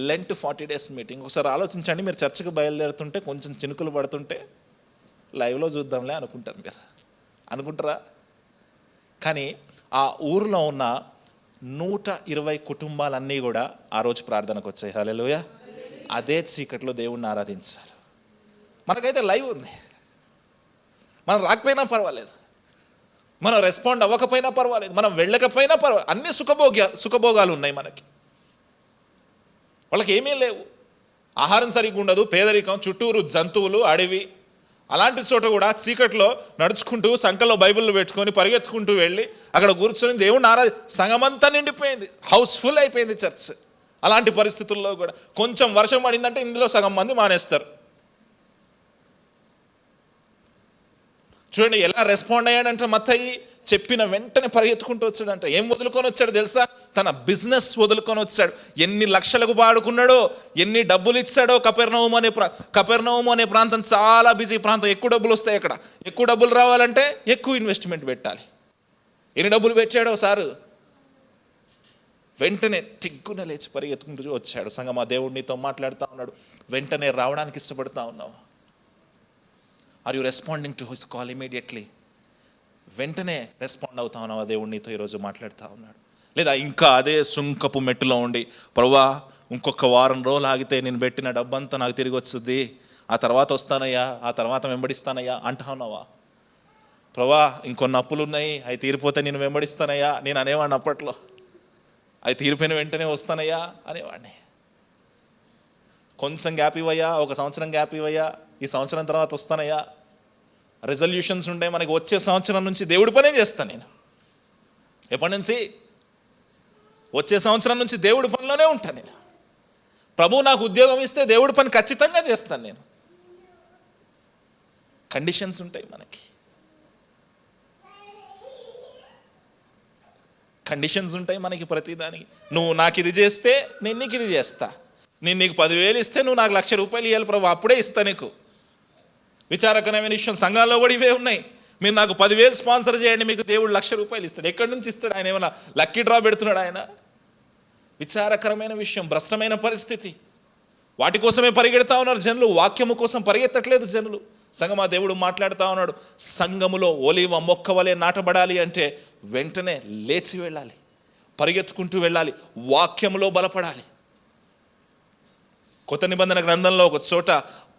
Lent 40 days meeting. ఒకసారి ఆలోచించండి, మీరు చర్చకు బయలుదేరుతుంటే కొంచెం చినుకులు పడుతుంటే లైవ్లో చూద్దాంలే అనుకుంటారు. మీరు అనుకుంటారా? కానీ ఆ ఊరిలో ఉన్న 120 కుటుంబాలన్నీ కూడా ఆ రోజు ప్రార్థనకు వచ్చాయి. హల్లెలూయా. అదే చీకట్లో దేవుణ్ణి ఆరాధించారు. మనకైతే లైవ్ ఉంది, మనం రాకపోయినా పర్వాలేదు. మనం రెస్పాండ్ అవ్వకపోయినా పర్వాలేదు, మనం వెళ్ళకపోయినా పర్వాలేదు, అన్ని సుఖభోగాలు ఉన్నాయి మనకి. వాళ్ళకి ఏమీ లేవు, ఆహారం సరిగ్గా ఉండదు, పేదరికం, చుట్టూరు జంతువులు, అడవి. అలాంటి చోట కూడా చీకట్లో నడుచుకుంటూ సంకల్లో బైబిల్ పెట్టుకొని పరిగెత్తుకుంటూ వెళ్ళి అక్కడ కూర్చొని దేవుడిని సంఘమంతా నిండిపోయింది, హౌస్ఫుల్ అయిపోయింది చర్చ్. అలాంటి పరిస్థితుల్లో కూడా కొంచెం వర్షం పడిందంటే ఇందులో సగం మంది మానేస్తారు. చూడండి ఎలా రెస్పాండ్ అయ్యాడంటే మత్తయి చెప్పిన వెంటనే పరిగెత్తుకుంటూ వచ్చాడంట. ఏం వదులుకొని వచ్చాడు తెలుసా? తన బిజినెస్ వదులుకొని వచ్చాడు. ఎన్ని లక్షలకు వాడుకున్నాడో, ఎన్ని డబ్బులు ఇచ్చాడో. కపెర్నహూము అనే ప్రాంతం చాలా బిజీ ప్రాంతం, ఎక్కువ డబ్బులు వస్తాయి అక్కడ. ఎక్కువ డబ్బులు రావాలంటే ఎక్కువ ఇన్వెస్ట్మెంట్ పెట్టాలి. ఎన్ని డబ్బులు పెట్టాడో సారు. వెంటనే తిగ్గున లేచి పరిగెత్తుకుంటూ వచ్చాడు. సంగమా, దేవుడు నీతో మాట్లాడుతూ ఉన్నాడు. వెంటనే రావడానికి ఇష్టపడుతూ ఉన్నావు? Are you responding to his call immediately? వెంటనే రెస్పాండ్ అవుతా ఉన్నావా? దేవుడు నీతో ఈరోజు మాట్లాడుతూ ఉన్నాడు. లేదా ఇంకా అదే సుంకపు మెట్టులో ఉండి, ప్రభువా ఇంకొక వారం రోజులు ఆగితే నేను పెట్టిన డబ్బంతా నాకు తిరిగి వస్తుంది, ఆ తర్వాత వస్తానయ్యా, ఆ తర్వాత వెంబడిస్తానయ్యా అంటా ఉన్నావా? ప్రభువా ఇంకొన్ని అప్పులు ఉన్నాయి, అవి తీరిపోతే నేను వెంబడిస్తానయ్యా నేను అనేవాడిని. అప్పట్లో అవి తీరిపోయిన వెంటనే వస్తానయ్యా అనేవాడిని. కొంచెం గ్యాప్ ఇవ్వయ్యా, 1 సంవత్సరం గ్యాప్ ఇవ్వయ్యా, ఈ సంవత్సరం తర్వాత వస్తానయ్యా. రెజల్యూషన్స్ ఉంటాయి మనకి. వచ్చే సంవత్సరం నుంచి దేవుడి పనే చేస్తాను నేను. ఎప్పటి నుంచి? వచ్చే సంవత్సరం నుంచి దేవుడి పనిలోనే ఉంటాను నేను. ప్రభువు నాకు ఉద్యోగం ఇస్తే దేవుడి పని ఖచ్చితంగా చేస్తాను నేను. కండిషన్స్ ఉంటాయి మనకి, కండిషన్స్ ఉంటాయి మనకి ప్రతిదానికి. నువ్వు నాకు ఇది చేస్తే నేను నీకు ఇది చేస్తా, నేను నీకు 10,000 ఇస్తే నువ్వు నాకు 1,00,000 రూపాయలు ఇవ్వాలి ప్రభు, అప్పుడే ఇస్తా నీకు. విచారకరమైన విషయం, సంఘాల్లో కూడా ఇవే ఉన్నాయి. మీరు నాకు 10,000 స్పాన్సర్ చేయండి, మీకు దేవుడు 1,00,000 రూపాయలు ఇస్తాడు. ఎక్కడి నుంచి ఇస్తాడు ఆయన? ఏమైనా లక్కీ డ్రా పెడుతున్నాడు ఆయన? విచారకరమైన విషయం, భ్రష్టమైన పరిస్థితి. వాటి కోసమే పరిగెడతా ఉన్నారు జనులు, వాక్యము కోసం పరిగెత్తట్లేదు జనులు. సంగమా, దేవుడు మాట్లాడుతూ ఉన్నాడు. సంఘములో ఒలీవ మొక్క వలె నాటబడాలి అంటే వెంటనే లేచి వెళ్ళాలి, పరిగెత్తుకుంటూ వెళ్ళాలి, వాక్యములో బలపడాలి. కొత్త నిబంధన గ్రంథంలో ఒక చోట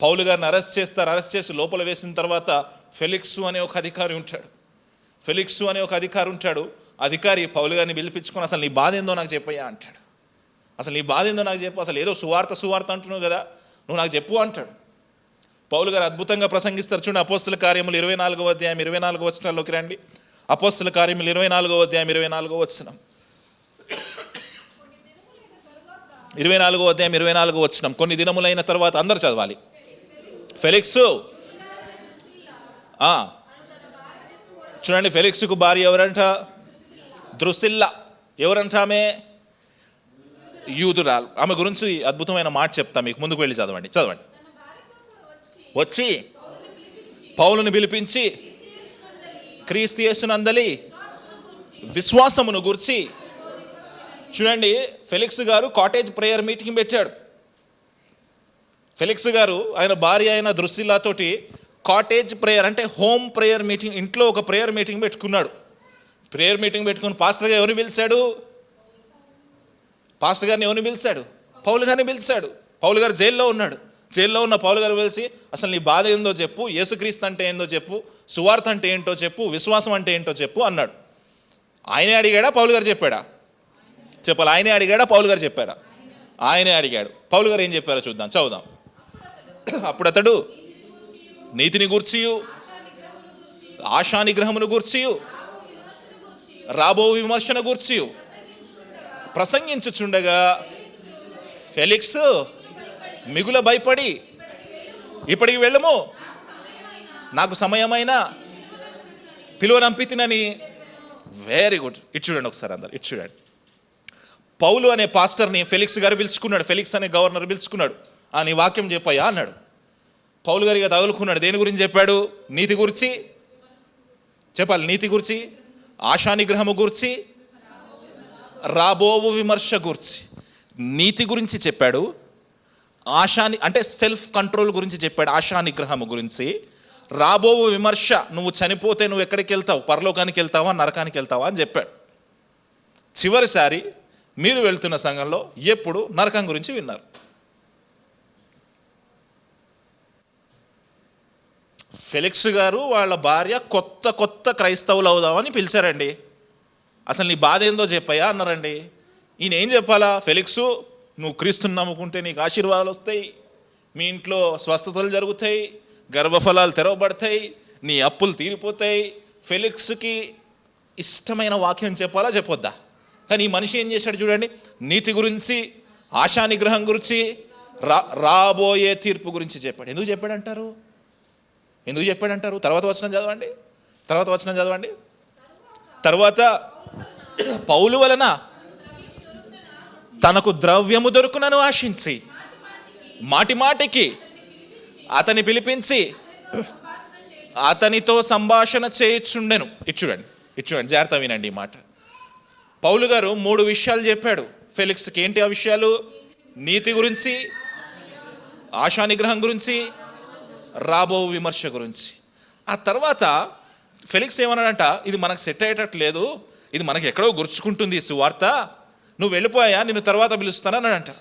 పౌలు గారిని అరెస్ట్ చేస్తారు. అరెస్ట్ చేసి లోపల వేసిన తర్వాత ఫెలిక్సు అనే ఒక అధికారి ఉంటాడు. అధికారి పౌలు గారిని పిలిపించుకొని, అసలు నీ బాధ ఏందో నాకు చెప్పయ్యా అంటాడు. అసలు నీ బాధ ఏందో నాకు చెప్పు, అసలు ఏదో సువార్త అంటున్నావు కదా, నువ్వు నాకు చెప్పు అంటాడు. పౌలు గారు అద్భుతంగా ప్రసంగిస్తారు. చూడండి, అపోస్తల కార్యములు 24వ అధ్యాయం 24వ వచనంలోకి రండి. అపోస్తల కార్యములు 24వ అధ్యాయం 24వ వచనం. 24వ అధ్యాయం 24వ వచనం. కొన్ని దినములైన తర్వాత, అందరు చదవాలి. ఫెలిక్సు చూడండి, ఫెలిక్స్కు భార్య ఎవరంట? ద్రుసిల్లా. ఎవరంట ఆమె? యూదురాలు. ఆమె గురించి అద్భుతమైన మాట చెప్తా మీకు, ముందుకు వెళ్ళి చదవండి. వచ్చి పౌలుని పిలిపించి క్రీస్తు యేసునందలి విశ్వాసమును గురించి. చూడండి, ఫెలిక్స్ గారు కాటేజ్ ప్రేయర్ మీటింగ్ పెట్టాడు. ఫెలిక్స్ గారు ఆయన భార్య అయిన ద్రుసిల్లాతోటి కాటేజ్ ప్రేయర్ అంటే హోమ్ ప్రేయర్ మీటింగ్, ఇంట్లో ఒక ప్రేయర్ మీటింగ్ పెట్టుకున్నాడు. ప్రేయర్ మీటింగ్ పెట్టుకుని పాస్టర్ గారు ఎవరిని పిలిచాడు? పాస్టర్ గారిని ఎవరిని పిలిచాడు? పౌలు గారిని పిలిచాడు. పౌలు గారు జైల్లో ఉన్నాడు. జైల్లో ఉన్న పౌలు గారు పిలిచి, అసలు నీ బాధ ఏందో చెప్పు, యేసుక్రీస్తు అంటే ఏందో చెప్పు, సువార్త అంటే ఏంటో చెప్పు, విశ్వాసం అంటే ఏంటో చెప్పు అన్నాడు. ఆయనే అడిగాడా, పౌలు గారు చెప్పాడా? చెప్పాలి. ఆయనే అడిగాడా, పౌలు గారు చెప్పాడా? ఆయనే అడిగాడు. పౌలు గారు ఏం చెప్పారో చూద్దాం, చదువుదాం. అప్పుడు అతడు నీతిని గూర్చియు, ఆశా నిగ్రహమును గూర్చియు, రాబో విమర్శన గూర్చియు ప్రసంగించుచుండగా ఫెలిక్స్ మిగుల భయపడి, ఇప్పటికి వెళ్ళము, నాకు సమయమైన పిలువనంపితినని. Very good. ఇటు చూడండి ఒకసారి అందరు, ఇటు చూడండి. పౌలు అనే పాస్టర్ని ఫెలిక్స్ గారు పిలుచుకున్నాడు. ఫెలిక్స్ అనే గవర్నర్ పిలుచుకున్నాడు. నీ వాక్యం చెప్పయ్యా అన్నాడు. పౌలు గారిగా తగులుకున్నాడు. దేని గురించి చెప్పాడు? నీతి గురించి చెప్పాలి. నీతి గురించి, ఆశా నిగ్రహము గురించి, రాబోవు విమర్శ గురించి. నీతి గురించి చెప్పాడు, అంటే సెల్ఫ్ కంట్రోల్ గురించి చెప్పాడు, ఆశా నిగ్రహము గురించి. రాబోవు విమర్శ, నువ్వు చనిపోతే నువ్వు ఎక్కడికి వెళ్తావు, పరలోకానికి వెళ్తావా నరకానికి వెళ్తావా అని చెప్పాడు. చివరిసారి మీరు వెళ్తున్న సంఘంలో ఎప్పుడు నరకం గురించి విన్నారు? ఫెలిక్స్ గారు వాళ్ళ భార్య కొత్త కొత్త క్రైస్తవులు అవుదామని పిలిచారండి. అసలు నీ బాధ ఏందో చెప్పయ్యా అన్నారండి. ఈయన ఏం చెప్పాలా? ఫెలిక్సు, నువ్వు క్రీస్తుని నమ్ముకుంటే నీకు ఆశీర్వాదాలు వస్తాయి, మీ ఇంట్లో స్వస్థతలు జరుగుతాయి, గర్భఫలాలు తెరవబడతాయి, నీ అప్పులు తీరిపోతాయి. ఫెలిక్స్కి ఇష్టమైన వాక్యం చెప్పాలా చెప్పొద్దా? కానీ ఈ మనిషి ఏం చేశాడు చూడండి, నీతి గురించి, ఆశా నిగ్రహం గురించి, రాబోయే తీర్పు గురించి చెప్పాడు. ఎందుకు చెప్పాడంటారు? తర్వాత వచనం చదవండి. తర్వాత పౌలు వలన తనకు ద్రవ్యము దొరుకునను ఆశించి మాటికి అతని పిలిపించి అతనితో సంభాషణ చేయుచుండెను. ఇచ్చుడండి, జాగ్రత్త వినండి ఈ మాట. పౌలు గారు 3 విషయాలు చెప్పాడు ఫెలిక్స్కి. ఏంటి ఆ విషయాలు? నీతి గురించి, ఆశా నిగ్రహం గురించి, రాబో విమర్శ గురించి. ఆ తర్వాత ఫెలిక్స్ ఏమన్నాడంట, ఇది మనకు సెట్ అయ్యేటట్లేదు, ఇది మనకి ఎక్కడో గుర్చుకుంటుంది ఈ సువార్త, నువ్వు వెళ్ళిపోయా, నిన్ను తర్వాత పిలుస్తానన్నాడంట.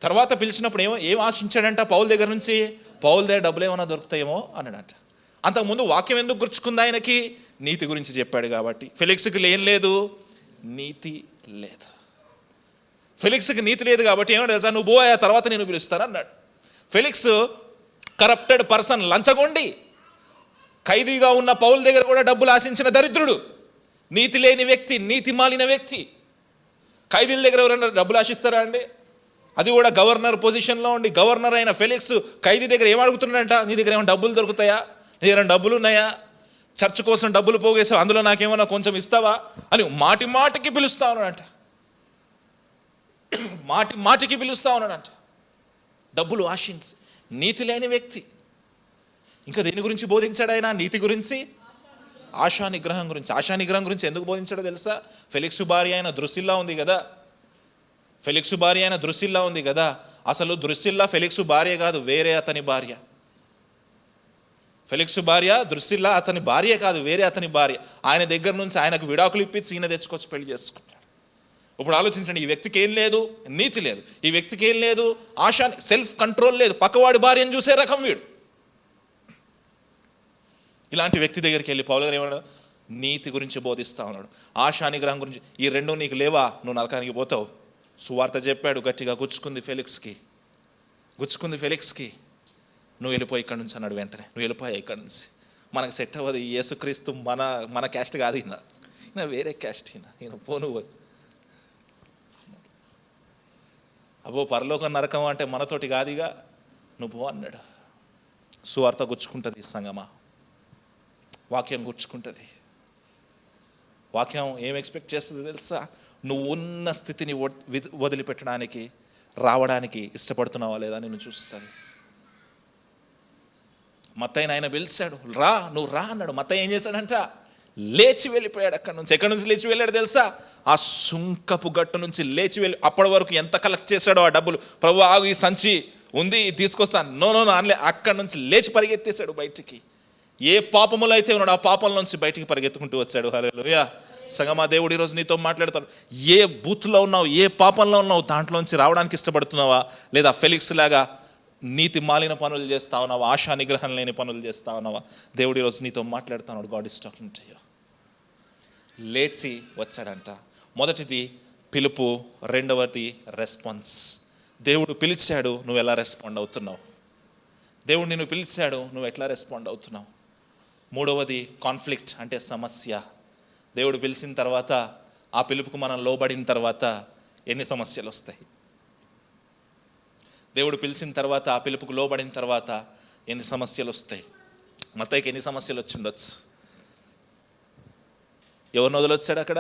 తర్వాత పిలిచినప్పుడు ఏం ఆశించాడంట పౌల్ దగ్గర నుంచి? పౌల్ దగ్గర డబ్బులు ఏమైనా దొరుకుతాయేమో అన్నాడంట. అంతకుముందు వాక్యం ఎందుకు గుర్చుకుంది ఆయనకి? నీతి గురించి చెప్పాడు కాబట్టి. ఫెలిక్స్కి లేదు, నీతి లేదు. ఫెలిక్స్కి నీతి లేదు కాబట్టి ఏమన్నా తెలుసా, నువ్వు పోయా, తర్వాత నేను పిలుస్తానన్నాడు. ఫెలిక్స్ కరప్టెడ్ పర్సన్, లంచగొండి, ఖైదీగా ఉన్న పౌల్ దగ్గర కూడా డబ్బులు ఆశించిన దరిద్రుడు, నీతి లేని వ్యక్తి, నీతి మాలిన వ్యక్తి. ఖైదీల దగ్గర ఎవరైనా డబ్బులు ఆశిస్తారా అండి? అది కూడా గవర్నర్ పొజిషన్లో ఉండి, గవర్నర్ అయిన ఫెలిక్స్ ఖైదీ దగ్గర ఏం అడుగుతున్నాడంట, నీ దగ్గర ఏమైనా డబ్బులు దొరుకుతాయా, నీ దగ్గర డబ్బులు ఉన్నాయా, చర్చ్ కోసం డబ్బులు పోగేసావు, అందులో నాకేమన్నా కొంచెం ఇస్తావా అని మాటికి పిలుస్తా ఉన్నాడంట. మాటికి పిలుస్తా ఉన్నాడంట. డబ్బులు ఆశించి, నీతి లేని వ్యక్తి. ఇంకా దేని గురించి బోధించాడు ఆయన? నీతి గురించి, ఆశా నిగ్రహం గురించి. ఆశా నిగ్రహం గురించి ఎందుకు బోధించాడో తెలుసా? ఫెలిక్స్ భార్య అయిన ద్రుసిల్లా ఉంది కదా. అసలు ద్రుసిల్లా ఫెలిక్స్ భార్య కాదు, వేరే అతని భార్య. ఫెలిక్స్ భార్య ద్రుసిల్లా అతని భార్య కాదు, వేరే అతని భార్య. ఆయన దగ్గర నుంచి ఆయనకు విడాకులు ఇప్పించి ఈయన తెచ్చుకొచ్చి పెళ్లి చేసుకుంటాడు. ఇప్పుడు ఆలోచించండి, ఈ వ్యక్తికి ఏం లేదు? నీతి లేదు. ఈ వ్యక్తికి ఏం లేదు? ఆశ, సెల్ఫ్ కంట్రోల్ లేదు. పక్కవాడి భార్యను చూసే రకం వీడు. ఇలాంటి వ్యక్తి దగ్గరికి వెళ్ళి పౌలు గారు ఏమన్నాడు? నీతి గురించి బోధిస్తా ఉన్నాడు, ఆశా నిగ్రహం గురించి. ఈ 2 నీకు లేవా, నువ్వు నరకానికి పోతావు. సువార్త చెప్పాడు, గట్టిగా గుచ్చుకుంది ఫెలిక్స్కి. నువ్వు వెళ్ళిపోయి ఇక్కడి నుంచి అన్నాడు. వెంటనే నువ్వు వెళ్ళిపోయా ఇక్కడి నుంచి, మనకు సెట్ అవ్వదు. ఈ యేసుక్రీస్తు మన క్యాస్ట్ కాదు, ఈయన వేరే క్యాస్ట్, ఈయన పోను. అబ్బో, పరలోకం నరకం అంటే మనతోటి కాదుగా, నువ్వు పో అన్నాడు. సువార్త గుచ్చుకుంటుంది సంగమా, వాక్యం గుచ్చుకుంటుంది. వాక్యం ఏం ఎక్స్పెక్ట్ చేస్తుంది తెలుసా? నువ్వు ఉన్న స్థితిని వదిలిపెట్టడానికి, రావడానికి ఇష్టపడుతున్నావా లేదా నిన్ను చూస్తుంది. మత్తయిని ఆయన పిలిచాడు, నువ్వు రా అన్నాడు. మత్తయి ఏం చేశాడంట? లేచి వెళ్ళిపోయాడు అక్కడి నుంచి. ఎక్కడి నుంచి లేచి వెళ్ళాడు తెలుసా? ఆ సుంకపు గట్టు నుంచి లేచి వెళ్ళి, అప్పటి వరకు ఎంత కలెక్ట్ చేశాడో ఆ డబ్బులు, ప్రభు ఆగు, ఈ సంచి ఉంది తీసుకొస్తాను, నో అనలే. అక్కడి నుంచి లేచి పరిగెత్తేశాడు బయటికి. ఏ పాపములు అయితే ఉన్నాడు ఆ పాపం నుంచి బయటికి పరిగెత్తుకుంటూ వచ్చాడు. హల్లెలూయా. సంగమా, దేవుడు ఈరోజు నీతో మాట్లాడతాడు. ఏ బూత్లో ఉన్నావు, ఏ పాపంలో ఉన్నావు, దాంట్లోంచి రావడానికి ఇష్టపడుతున్నావా, లేదా ఫెలిక్స్ లాగా నీతి మాలిన పనులు చేస్తా ఉన్నావా, ఆశా నిగ్రహం లేని పనులు చేస్తా ఉన్నావా? దేవుడు ఈరోజు నీతో మాట్లాడుతున్నాడు. God is talking to you. లేచి వచ్చాడంట. మొదటిది పిలుపు, రెండవది రెస్పాన్స్. దేవుడు పిలిచాడు, నువ్వు ఎలా రెస్పాండ్ అవుతున్నావు? దేవుడు నిన్ను పిలిచాడు, నువ్వు ఎట్లా రెస్పాండ్ అవుతున్నావు? మూడవది కాన్ఫ్లిక్ట్, అంటే సమస్య. దేవుడు పిలిచిన తర్వాత, ఆ పిలుపుకు మనం లోబడిన తర్వాత ఎన్ని సమస్యలు వస్తాయి? దేవుడు పిలిచిన తర్వాత, ఆ పిలుపుకు లోబడిన తర్వాత ఎన్ని సమస్యలు వస్తాయి? మత్తయికి ఎన్ని సమస్యలు వచ్చి ఉండొచ్చు? ఎవరిని వదిలొచ్చాడు అక్కడ?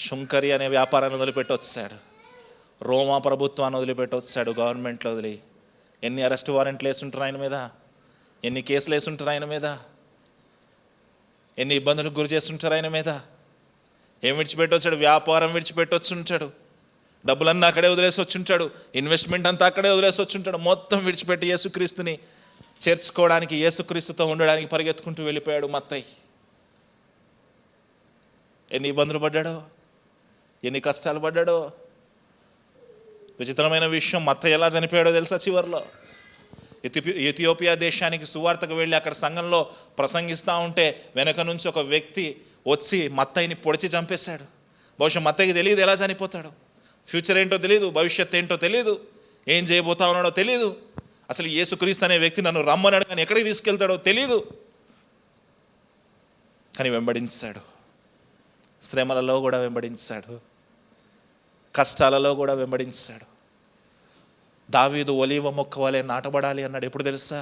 శుంకరి అనే వ్యాపారాన్ని వదిలిపెట్టి వచ్చాడు. రోమా ప్రభుత్వాన్ని వదిలిపెట్టి వచ్చాడు. గవర్నమెంట్లో వదిలి ఎన్ని అరెస్ట్ వారెంట్లు వేసుంటారు ఆయన మీద, ఎన్ని కేసులు వేసుంటారు ఆయన మీద, ఎన్ని ఇబ్బందులకు గురి చేస్తుంటారు ఆయన మీద. ఏం విడిచిపెట్టి వచ్చాడు? వ్యాపారం విడిచిపెట్టి వచ్చుంటాడు. డబ్బులన్నీ అక్కడే వదిలేసి వచ్చుంటాడు. ఇన్వెస్ట్మెంట్ అంతా అక్కడే వదిలేసి వచ్చుంటాడు. మొత్తం విడిచిపెట్టి యేసుక్రీస్తుని చేర్చుకోవడానికి, యేసుక్రీస్తుతో ఉండడానికి పరిగెత్తుకుంటూ వెళ్ళిపోయాడు మత్తయి. ఎన్ని ఇబ్బందులు పడ్డాడో, ఎన్ని కష్టాలు పడ్డాడో. విచిత్రమైన విషయం, మత్తయి ఎలా చనిపోయాడో తెలుసా? చివరిలో ఎథియోపియా దేశానికి సువార్తకు వెళ్ళి అక్కడ సంఘంలో ప్రసంగిస్తూ ఉంటే వెనక నుంచి ఒక వ్యక్తి వచ్చి మత్తయిని పొడిచి చంపేశాడు. బహుశా మత్తయికి తెలియదు ఎలా చనిపోతాడు, ఫ్యూచర్ ఏంటో తెలియదు, భవిష్యత్ ఏంటో తెలియదు, ఏం చేయబోతా ఉన్నాడో తెలియదు. అసలు యేసుక్రీస్తు అనే వ్యక్తి నన్ను రమ్మన్నాడు కానీ ఎక్కడికి తీసుకెళ్తాడో తెలియదు. కానీ వెంబడించాడు, శ్రమలలో కూడా వెంబడించాడు, కష్టాలలో కూడా వెంబడించాడు. దావీదు ఒలీవ మొక్క వలె నాటబడాలి అన్నాడు. ఎప్పుడు తెలుసా?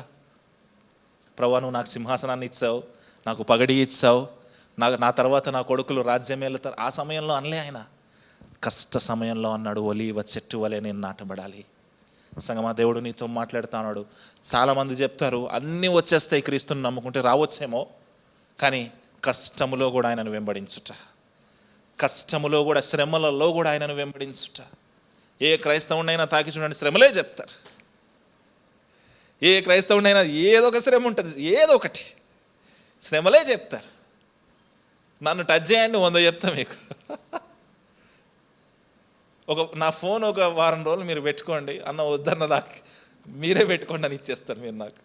ప్రభువా, నువ్వు నాకు సింహాసనాన్ని ఇచ్చావు, నాకు పగడి ఇచ్చావు, నా తర్వాత నా కొడుకులు రాజ్యం వెళ్తారు. ఆ సమయంలో అనలే ఆయన, కష్ట సమయంలో అన్నాడు, ఒలీవ చెట్టు వలె నేను నాటబడాలి. సంగమా, దేవుడు నీతో మాట్లాడుతా ఉన్నాడు. చాలామంది చెప్తారు అన్నీ వచ్చేస్తాయి క్రీస్తుని నమ్ముకుంటే, రావచ్చేమో, కానీ కష్టములో కూడా ఆయనను వెంబడించుట, కష్టములో కూడా, శ్రమలలో కూడా ఆయనను వెంబడించుట. ఏ క్రైస్తవునైనా తాకి చూడండి, శ్రమలే చెప్తారు. ఏ క్రైస్తవునైనా ఏదో ఒక శ్రమ ఉంటుంది, ఏదో ఒకటి శ్రమలే చెప్తారు. నన్ను టచ్ చేయండి, 100 చెప్తా మీకు. నా ఫోన్ ఒక వారం రోజులు మీరు పెట్టుకోండి అన్న, వద్దన్న నాకు మీరే పెట్టుకోండి అని ఇచ్చేస్తారు మీరు నాకు.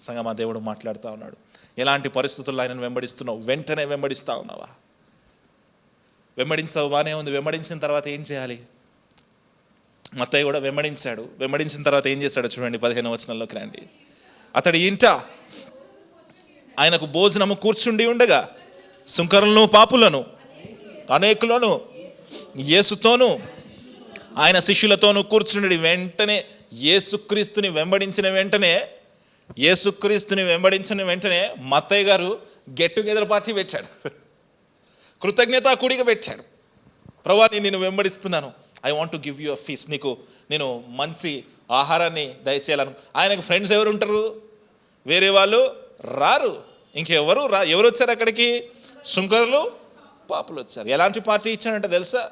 సంగమా, దేవుడు మాట్లాడుతూ ఉన్నాడు. ఎలాంటి పరిస్థితుల్లో ఆయనను వెంబడిస్తున్నావు? వెంటనే వెంబడిస్తూ ఉన్నావా? వెంబడించావు, బాగానే ఉంది. వెంబడించిన తర్వాత ఏం చేయాలి? మత్తయి కూడా వెంబడించాడు. వెంబడించిన తర్వాత ఏం చేశాడో చూడండి, 15వ వచనంలోకి రండి. అతడి ఇంట ఆయనకు భోజనము కూర్చుండి ఉండగా సుంకరులను పాపులను అనేకులను యేసుతోనూ ఆయన శిష్యులతోనూ కూర్చుండి. వెంటనే యేసుక్రీస్తుని వెంబడించిన వెంటనే మత్తయ్య గారు గెట్ టుగెదర్ పార్టీ పెట్టాడు, కృతజ్ఞతా కూడిక పెట్టాడు. ప్రభువా, నేను వెంబడిస్తున్నాను, I want to give you a feast, నేను మంచి ఆహారాన్ని దయచేయాలను. ఆయనకు ఫ్రెండ్స్ ఎవరు ఉంటారు? వేరే వాళ్ళు రారు, ఇంకెవరు ఎవరు వచ్చారు అక్కడికి? సుంకరులు, పాపులు వచ్చారు. ఎలాంటి పార్టీ ఇచ్చాడంటే తెలుసా?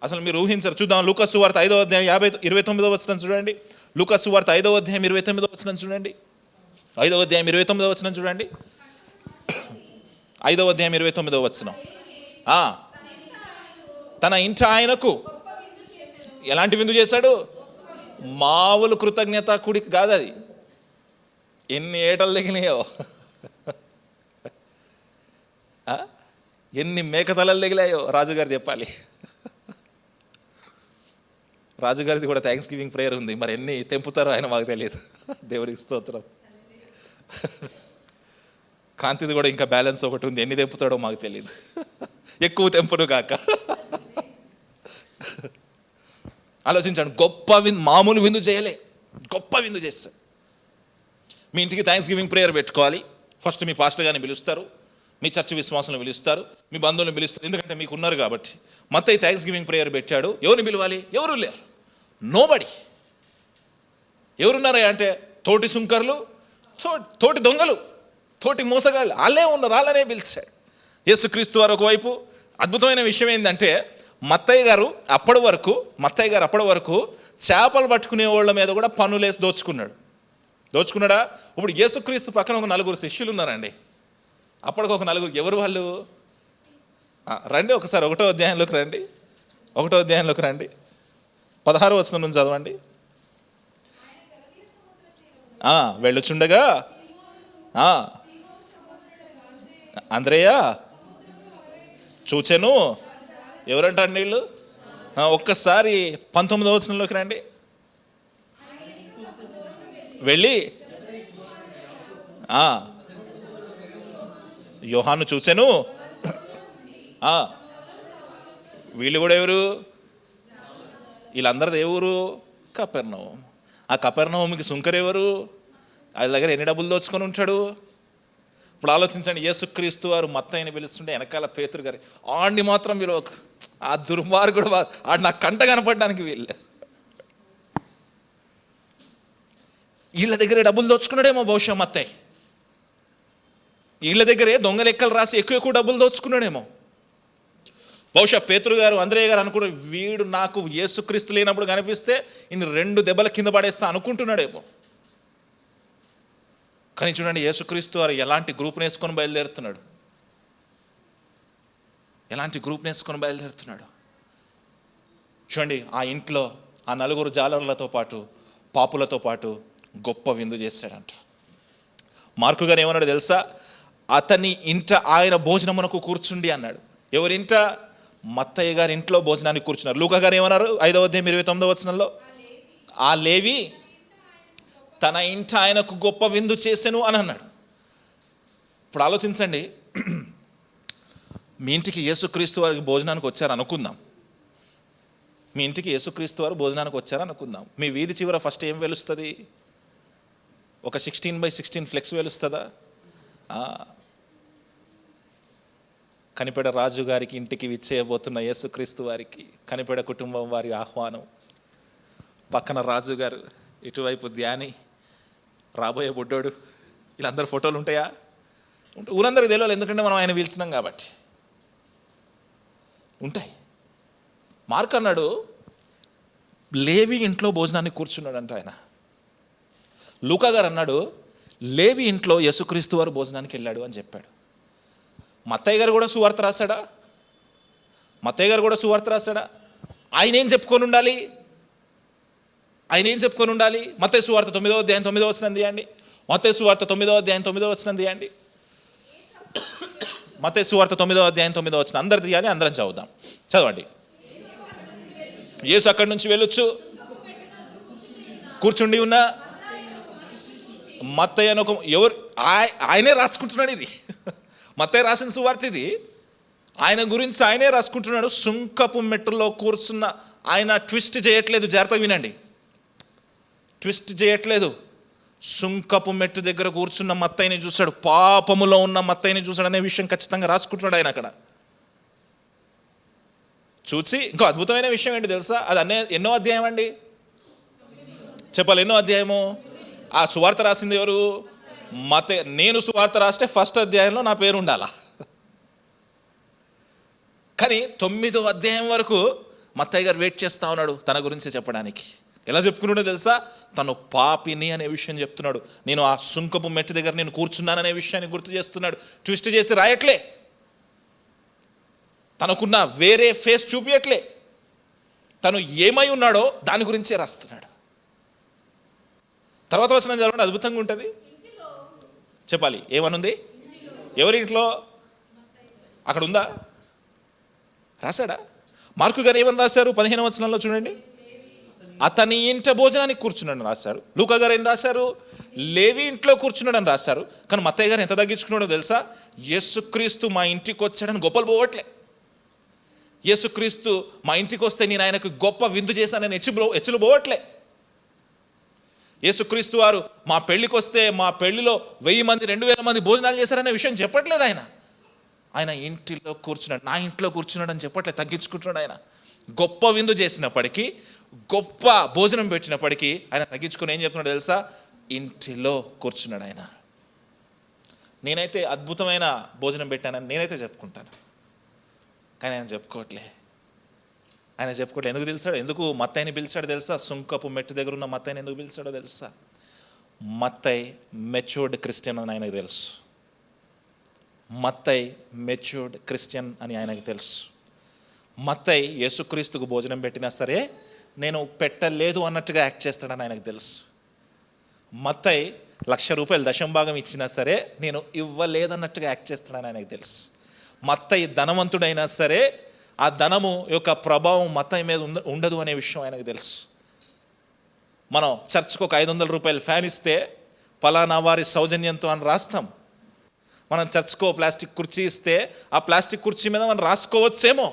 అసలు మీరు ఊహించరు. చూద్దాం, లూకా సువార్త 5వ అధ్యాయం 29వ వచనం చూడండి. లూకా సువార్త 5వ అధ్యాయం 29వ వచనం చూడండి. 5వ అధ్యాయం 29వ వచనం చూడండి. 5వ అధ్యాయం 29వ వచనం. తన ఇంట ఆయనకు ఎలాంటి విందు చేశాడు? మామూలు కృతజ్ఞత కూడిక కాదు అది. ఎన్ని ఏటలు తగిలినాయో, ఎన్ని మేకతలలు తగిలాయో రాజుగారు చెప్పాలి. రాజుగారిది కూడా థ్యాంక్స్ గివింగ్ ప్రేయర్ ఉంది, మరి ఎన్ని తెంపుతారో ఆయన మాకు తెలియదు. దేవునికి స్తోత్రం. కాంతిది కూడా ఇంకా బ్యాలెన్స్ ఒకటి ఉంది, ఎన్ని తెంపుతాడో మాకు తెలియదు. ఎక్కువ తెంపును కాక. ఆలోచించండి, గొప్ప విందు, మామూలు విందు చేయలే, గొప్ప విందు చేస్తాడు. మీ ఇంటికి థ్యాంక్స్ గివింగ్ ప్రేయర్ పెట్టుకోవాలి. ఫస్ట్ మీ పాస్టర్ గారిని పిలుస్తారు, మీ చర్చ్ విశ్వాసాలను పిలుస్తారు, మీ బంధువులను పిలుస్తారు, ఎందుకంటే మీకు ఉన్నారు కాబట్టి. మత్తయి థ్యాంక్స్ గివింగ్ ప్రేయర్ పెట్టాడు. ఎవరిని పిలవాలి? ఎవరు లేరు, నోబడి. ఎవరున్నారా అంటే తోటి సుంకర్లు, తోటి దొంగలు, తోటి మోసగాళ్ళు, వాళ్ళే ఉన్నారు, వాళ్ళనే పిలిచాడు. యేసుక్రీస్తు వారు ఒకవైపు. అద్భుతమైన విషయం ఏంటంటే మత్తయ్య గారు అప్పటి వరకు చేపలు పట్టుకునే వాళ్ళ మీద కూడా పన్నులేసి దోచుకున్నాడా? ఇప్పుడు యేసుక్రీస్తు పక్కన ఒక 4 శిష్యులు ఉన్నారండి. అప్పటికి ఒక 4, ఎవరు వాళ్ళు? రండి ఒకసారి 1వ అధ్యాయంలోకి రండి. 16వ వచనం నుంచి చదవండి. వెళ్ళుచుండగా అంద్రేయ చూచెను. ఎవరంటారు వీళ్ళు? ఒక్కసారి 19వ వచనంలోకి రండి. వెళ్ళి యోహాను చూచెను. వీళ్ళు కూడా ఎవరు? వీళ్ళందరిది ఏ ఊరు? కపెర్నహూము. ఆ కపెర్నహూముకి సుంకరెవరు? వాళ్ళ దగ్గర ఎన్ని డబ్బులు దోచుకొని ఉంటాడు? ఇప్పుడు ఆలోచించండి, యేసుక్రీస్తు వారు మత్తయిని పిలుస్తుంటే వెనకాల పేతురు గారి ఆడిని మాత్రం మీరు ఆ దుర్మార్గుడు ఆడు నాకు కంట కనపడడానికి వీళ్ళ దగ్గరే డబ్బులు దోచుకున్నాడేమో బహుశా మత్తయి. వీళ్ళ దగ్గరే దొంగ లెక్కలు రాసి ఎక్కువ డబ్బులు దోచుకున్నాడేమో బహుశా. పేతురు గారు, అంద్రేయ గారు అనుకున్న వీడు నాకు యేసుక్రీస్తు లేనప్పుడు కనిపిస్తే ఇన్ని 2 దెబ్బల కింద పడేస్తా అనుకుంటున్నాడేమో. కానీ చూడండి, యేసుక్రీస్తు వారు ఎలాంటి గ్రూప్ని వేసుకొని బయలుదేరుతున్నాడు. చూడండి, ఆ ఇంట్లో ఆ 4 జాలర్లతో పాటు పాపులతో పాటు గొప్ప విందు చేశాడంట. మార్కు గారు ఏమన్నాడు తెలుసా? అతని ఇంట ఆయన భోజనమునకు కూర్చుండి అన్నాడు. ఎవరింట? మత్తయ్య గారి ఇంట్లో భోజనానికి కూర్చున్నారు. లూకా గారు ఏమన్నారు? 5వ అధ్యాయం 29వ వచనంలో, ఆ లేవి తన ఇంట ఆయనకు గొప్ప విందు చేసెను అని అన్నాడు. ఇప్పుడు ఆలోచించండి, మీ ఇంటికి యేసుక్రీస్తు వారికి భోజనానికి వచ్చారు అనుకుందాం. మీ ఇంటికి యేసుక్రీస్తు వారు భోజనానికి వచ్చారు అనుకుందాం. మీ వీధి చివర ఫస్ట్ ఏం వెలుస్తుంది? ఒక 16x16 ఫ్లెక్స్ వెలుస్తుందా? కనిపెడ రాజు గారికి ఇంటికి విచ్చేయబోతున్న యేసుక్రీస్తు వారికి కనిపెడ కుటుంబం వారి ఆహ్వానం. పక్కన రాజు గారు, ఇటువైపు ధ్యాని, రాబోయే బుడ్డోడు, వీళ్ళందరూ ఫోటోలు ఉంటాయా? ఊరందరికి తెలియాలి, ఎందుకంటే మనం ఆయన పిలిచినాం కాబట్టి ఉంటాయి. మార్క్ అన్నాడు, లేవి ఇంట్లో భోజనానికి కూర్చున్నాడంట ఆయన. లూకా గారు అన్నాడు, లేవి ఇంట్లో యేసుక్రీస్తు వారు భోజనానికి వెళ్ళాడు అని చెప్పాడు. మత్తయ్య గారు కూడా సువార్త రాశాడా? మత్తయ్య గారు కూడా సువార్త రాశాడా? ఆయన ఏం చెప్పుకొని ఉండాలి? మత్తయి సువార్త 9వ అధ్యాయం 9వ వచనం తీయండి. మత్తయి సువార్త 9వ అధ్యాయం 9వ వచనం తీయండి. మత్తయి సువార్త 9వ అధ్యాయం 9వ వచనం అందరు తీయాలి, అందరం చదువుదాం. చదవండి. యేసు అక్కడి నుంచి వెళ్ళొచ్చు, కూర్చుండి ఉన్న మత్తయ్య అని ఎవరు? ఆయనే రాసుకుంటున్నాడు. ఇది మత్తయ్య రాసిన సువార్త. ఇది ఆయన గురించి ఆయనే రాసుకుంటున్నాడు. సుంకపు మెట్టులో కూర్చున్న ఆయన ట్విస్ట్ చేయట్లేదు. జాగ్రత్తగా వినండి, ట్విస్ట్ చేయట్లేదు. సుంకపు మెట్టు దగ్గర కూర్చున్న మత్తయ్యని చూశాడు, పాపములో ఉన్న మత్తయ్యని చూశాడు అనే విషయం ఖచ్చితంగా రాసుకుంటున్నాడు ఆయన అక్కడ. చూసి ఇంకో అద్భుతమైన విషయం ఏంటి తెలుసా? అది ఎన్నో అధ్యాయం అండి? చెప్పాలి, ఎన్నో అధ్యాయము? ఆ సువార్త రాసింది ఎవరు? మత్తయ్య. నేను సువార్త రాస్తే ఫస్ట్ అధ్యాయంలో నా పేరు ఉండాలా, కానీ 9వ అధ్యాయం వరకు మత్తయ్య గారు వెయిట్ చేస్తా ఉన్నాడు తన గురించి చెప్పడానికి. ఎలా చెప్పుకున్నాడో తెలుసా? తను పాపిని అనే విషయం చెప్తున్నాడు. నేను ఆ సుంకపు మెట్టు దగ్గర నేను కూర్చున్నాననే విషయాన్ని గుర్తు చేస్తున్నాడు. ట్విస్ట్ చేసి రాయట్లే, తనకున్న వేరే ఫేస్ చూపించట్లే. తను ఏమై ఉన్నాడో దాని గురించే రాస్తున్నాడు. తర్వాత వచనం చదవండి, అద్భుతంగా ఉంటుంది. చెప్పాలి, ఏమనుంది? ఎవరి ఇంట్లో? అక్కడ ఉందా? రాశాడా? మార్కు గారు ఏమని రాశారు? 15వ వచనంలో చూడండి, అతని ఇంట భోజనానికి కూర్చున్నాడని రాశారు. లూకా గారు ఏం రాశారు? లేవి ఇంట్లో కూర్చున్నాడని రాశారు. కానీ మత్తయ్య గారు ఎంత తగ్గించుకున్నాడో తెలుసా? యేసుక్రీస్తు మా ఇంటికి వచ్చాడని గొప్పలు పోవట్లే. యేసుక్రీస్తు మా ఇంటికి వస్తే నేను ఆయనకు గొప్ప విందు చేశానని హెచ్చులు పోవట్లే. యేసుక్రీస్తు వారు మా పెళ్ళికి వస్తే మా పెళ్లిలో 1000 మంది 2000 మంది భోజనాలు చేశారనే విషయం చెప్పట్లేదు ఆయన. ఆయన ఇంటిలో కూర్చున్నాడు, నా ఇంట్లో కూర్చున్నాడు అని చెప్పట్లేదు, తగ్గించుకుంటున్నాడు ఆయన. గొప్ప విందు చేసినప్పటికీ, గొప్ప భోజనం పెట్టినప్పటికీ ఆయన తగ్గించుకుని ఏం చెప్తున్నాడు తెలుసా? ఇంటిలో కూర్చున్నాడు ఆయన. నేనైతే అద్భుతమైన భోజనం పెట్టానని నేనైతే చెప్పుకుంటాను, కానీ ఆయన చెప్పుకోవట్లే. ఎందుకు పిలిచాడు? ఎందుకు మత్తయ్యని పిలిచాడు తెలుసా? సుంకపు మెట్టు దగ్గర ఉన్న మత్తయ్యని ఎందుకు పిలిచాడో తెలుసా? మత్తయ్య మెచ్యూర్డ్ క్రిస్టియన్ అని ఆయనకు తెలుసు. మత్తయ్య మెచ్యూర్డ్ క్రిస్టియన్ అని ఆయనకు తెలుసు. మత్తయ్య యేసుక్రీస్తుకు భోజనం పెట్టినా సరే నేను పెట్టలేదు అన్నట్టుగా యాక్ట్ చేస్తాడని ఆయనకు తెలుసు. మత్తయ్య 1,00,000 రూపాయలు దశంభాగం ఇచ్చినా సరే నేను ఇవ్వలేదన్నట్టుగా యాక్ట్ చేస్తాడని ఆయనకు తెలుసు. మత్తయ్య ధనవంతుడైనా సరే ఆ ధనము యొక్క ప్రభావం మత్తయ్య మీద ఉండదు అనే విషయం ఆయనకు తెలుసు. మనం చర్చ్కి ఒక 500 రూపాయలు ఫ్యాన్ ఇస్తే పలానా వారి సౌజన్యంతో అని రాస్తాం. మనం చర్చ్కో ప్లాస్టిక్ కుర్చీ ఇస్తే ఆ ప్లాస్టిక్ కుర్చీ మీద మనం రాసుకోవచ్చేమో,